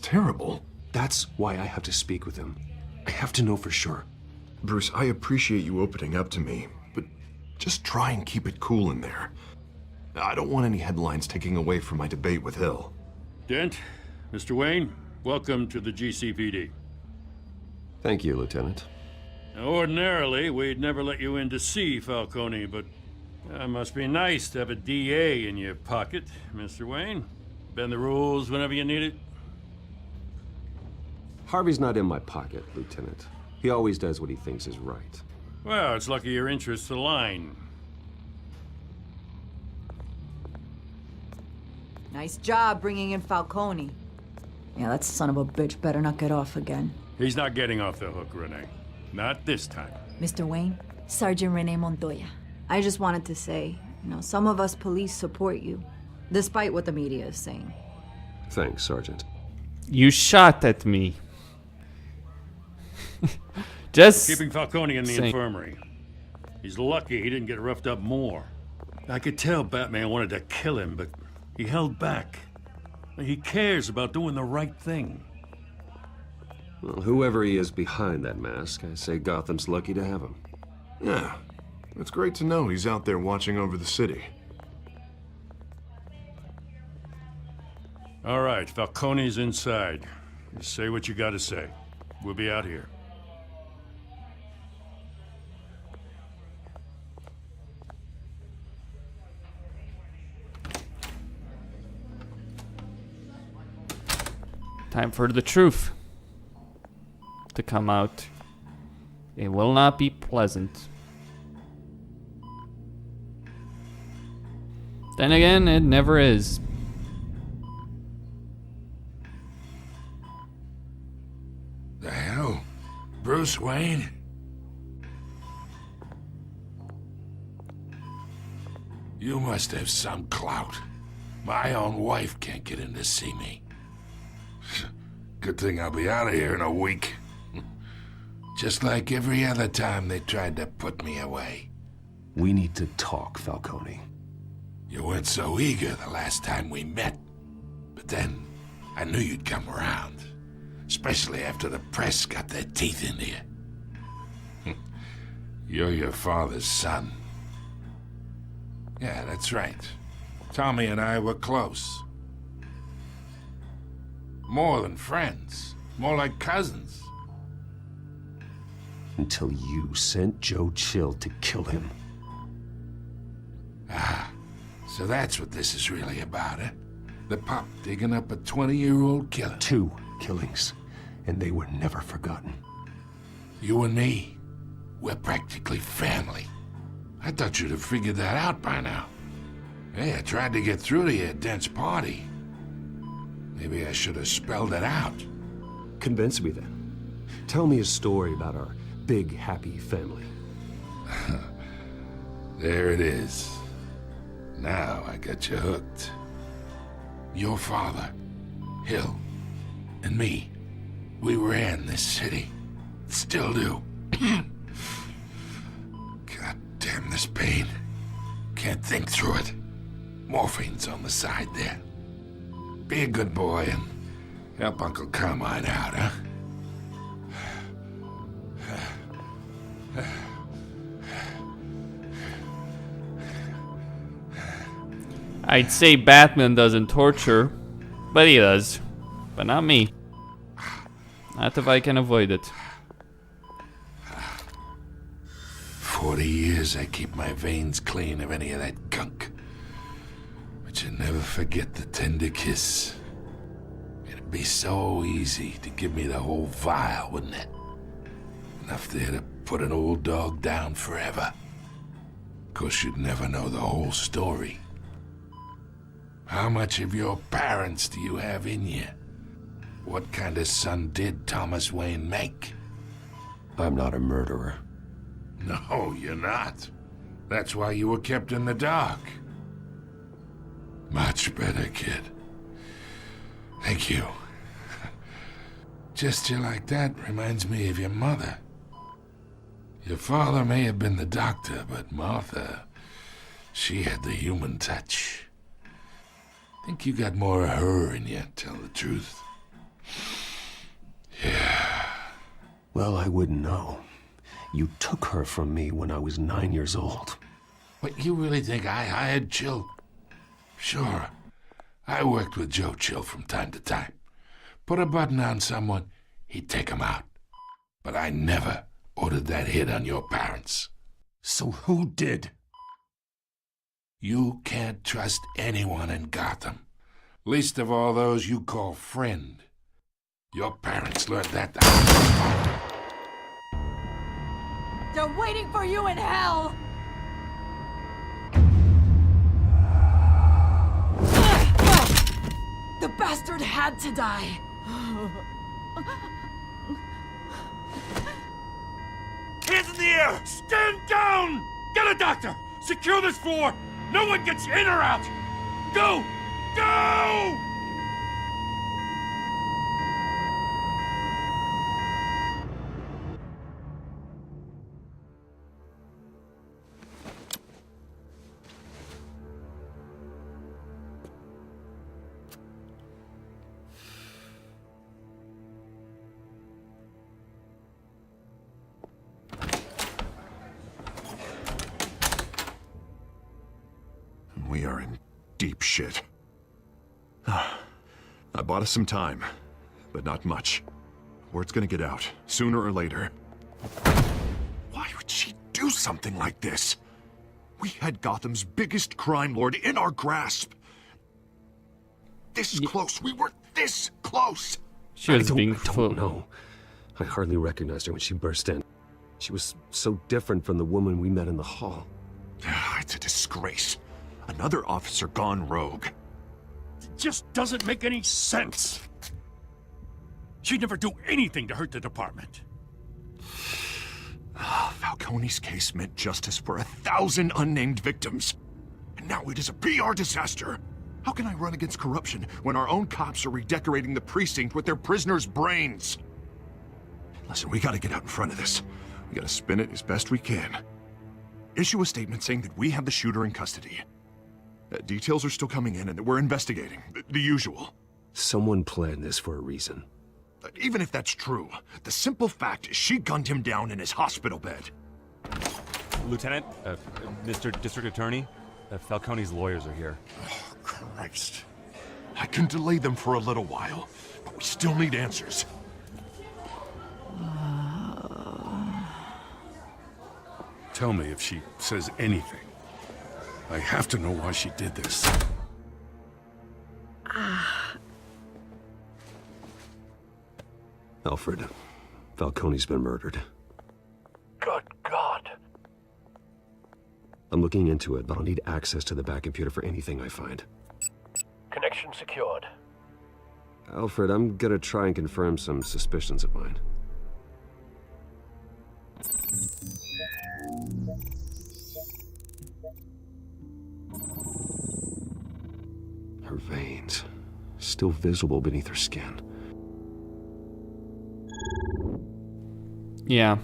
terrible. That's why I have to speak with him. I have to know for sure. Bruce, I appreciate you opening up to me, but just try and keep it cool in there. I don't want any headlines taking away from my debate with Hill. Dent, Mr. Wayne, welcome to the GCPD. Thank you, Lieutenant. Now, ordinarily, we'd never let you in to see Falcone, but it must be nice to have a DA in your pocket, Mr. Wayne. Bend the rules whenever you need it. Harvey's not in my pocket, Lieutenant. He always does what he thinks is right. Well, it's lucky your interests align. Nice job bringing in Falcone. Yeah, that son of a bitch better not get off again. He's not getting off the hook, Renee. Not this time. Mr. Wayne, Sergeant Renee Montoya. I just wanted to say, some of us police support you, despite what the media is saying. Thanks, Sergeant. You shot at me. Just keeping Falcone in the infirmary. He's lucky he didn't get roughed up more. I could tell Batman wanted to kill him, but he held back. He cares about doing the right thing. Well, whoever he is behind that mask, I say Gotham's lucky to have him. Yeah, it's great to know he's out there watching over the city. All right, Falcone's inside. Just say what you gotta say. We'll be out here. Time for the truth to come out. It will not be pleasant. Then again, it never is. The hell? Bruce Wayne? You must have some clout. My own wife can't get in to see me. Good thing I'll be out of here in a week. Just like every other time they tried to put me away. We need to talk, Falcone. You weren't so eager the last time we met. But then, I knew you'd come around. Especially after the press got their teeth into you. You're your father's son. Yeah, that's right. Tommy and I were close. More than friends. More like cousins. Until you sent Joe Chill to kill him. Ah, so that's what this is really about, eh? The pup digging up a 20-year-old killer. 2 killings, and they were never forgotten. You and me, we're practically family. I thought you'd have figured that out by now. Hey, I tried to get through to you at Dent's party. Maybe I should have spelled it out. Convince me then. Tell me a story about our big, happy family. There it is. Now I got you hooked. Your father, Hill, and me, we ran this city. Still do. God damn this pain. Can't think through it. Morphine's on the side there. Be a good boy and help Uncle Carmine out, huh? I'd say Batman doesn't torture, but he does. But not me. Not if I can avoid it. 40 years I keep my veins clean of any of that gunk. But you never forget the tender kiss. It'd be so easy to give me the whole vial, wouldn't it? Enough there to put an old dog down forever. Of course, you'd never know the whole story. How much of your parents do you have in you? What kind of son did Thomas Wayne make? I'm not a murderer. No, you're not. That's why you were kept in the dark. Much better, kid. Thank you. Gesture like that reminds me of your mother. Your father may have been the doctor, but Martha, she had the human touch. Think you got more of her in you, tell the truth. Yeah. Well, I wouldn't know. You took her from me when I was 9 years old. What, you really think I hired Chill? Sure. I worked with Joe Chill from time to time. Put a button on someone, he'd take him out. But I never ordered that hit on your parents. So who did? You can't trust anyone in Gotham. Least of all those you call friend. Your parents learned that. They're waiting for you in hell! The bastard had to die. Hands in the air! Stand down! Get a doctor! Secure this floor! No one gets in or out! Go! Go! We are in deep shit. I bought us some time, but not much. Word's gonna get out, sooner or later. Why would she do something like this? We had Gotham's biggest crime lord in our grasp. This close, we were this close! She was being I don't know. I hardly recognized her when she burst in. She was so different from the woman we met in the hall. It's a disgrace. Another officer gone rogue. It just doesn't make any sense. She'd never do anything to hurt the department. Falcone's case meant justice for 1,000 unnamed victims. And now it is a PR disaster. How can I run against corruption when our own cops are redecorating the precinct with their prisoners' brains? Listen, we gotta get out in front of this. We gotta spin it as best we can. Issue a statement saying that we have the shooter in custody. Details are still coming in and that we're investigating. The usual. Someone planned this for a reason. Even if that's true, the simple fact is she gunned him down in his hospital bed. Lieutenant, Mr. District Attorney, Falcone's lawyers are here. Oh, Christ. I can delay them for a little while, but we still need answers. Tell me if she says anything. I have to know why she did this. Alfred, Falcone's been murdered. Good God. I'm looking into it, but I'll need access to the back computer for anything I find. Connection secured. Alfred, I'm gonna try and confirm some suspicions of mine. Her veins, still visible beneath her skin. Yeah.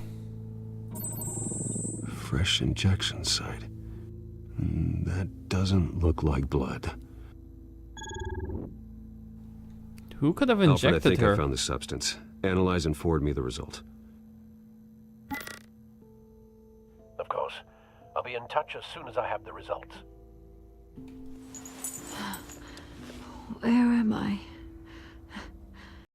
Fresh injection site. That doesn't look like blood. Who could have Alfred, injected I think her? I found the substance. Analyze and forward me the result. Of course. I'll be in touch as soon as I have the results.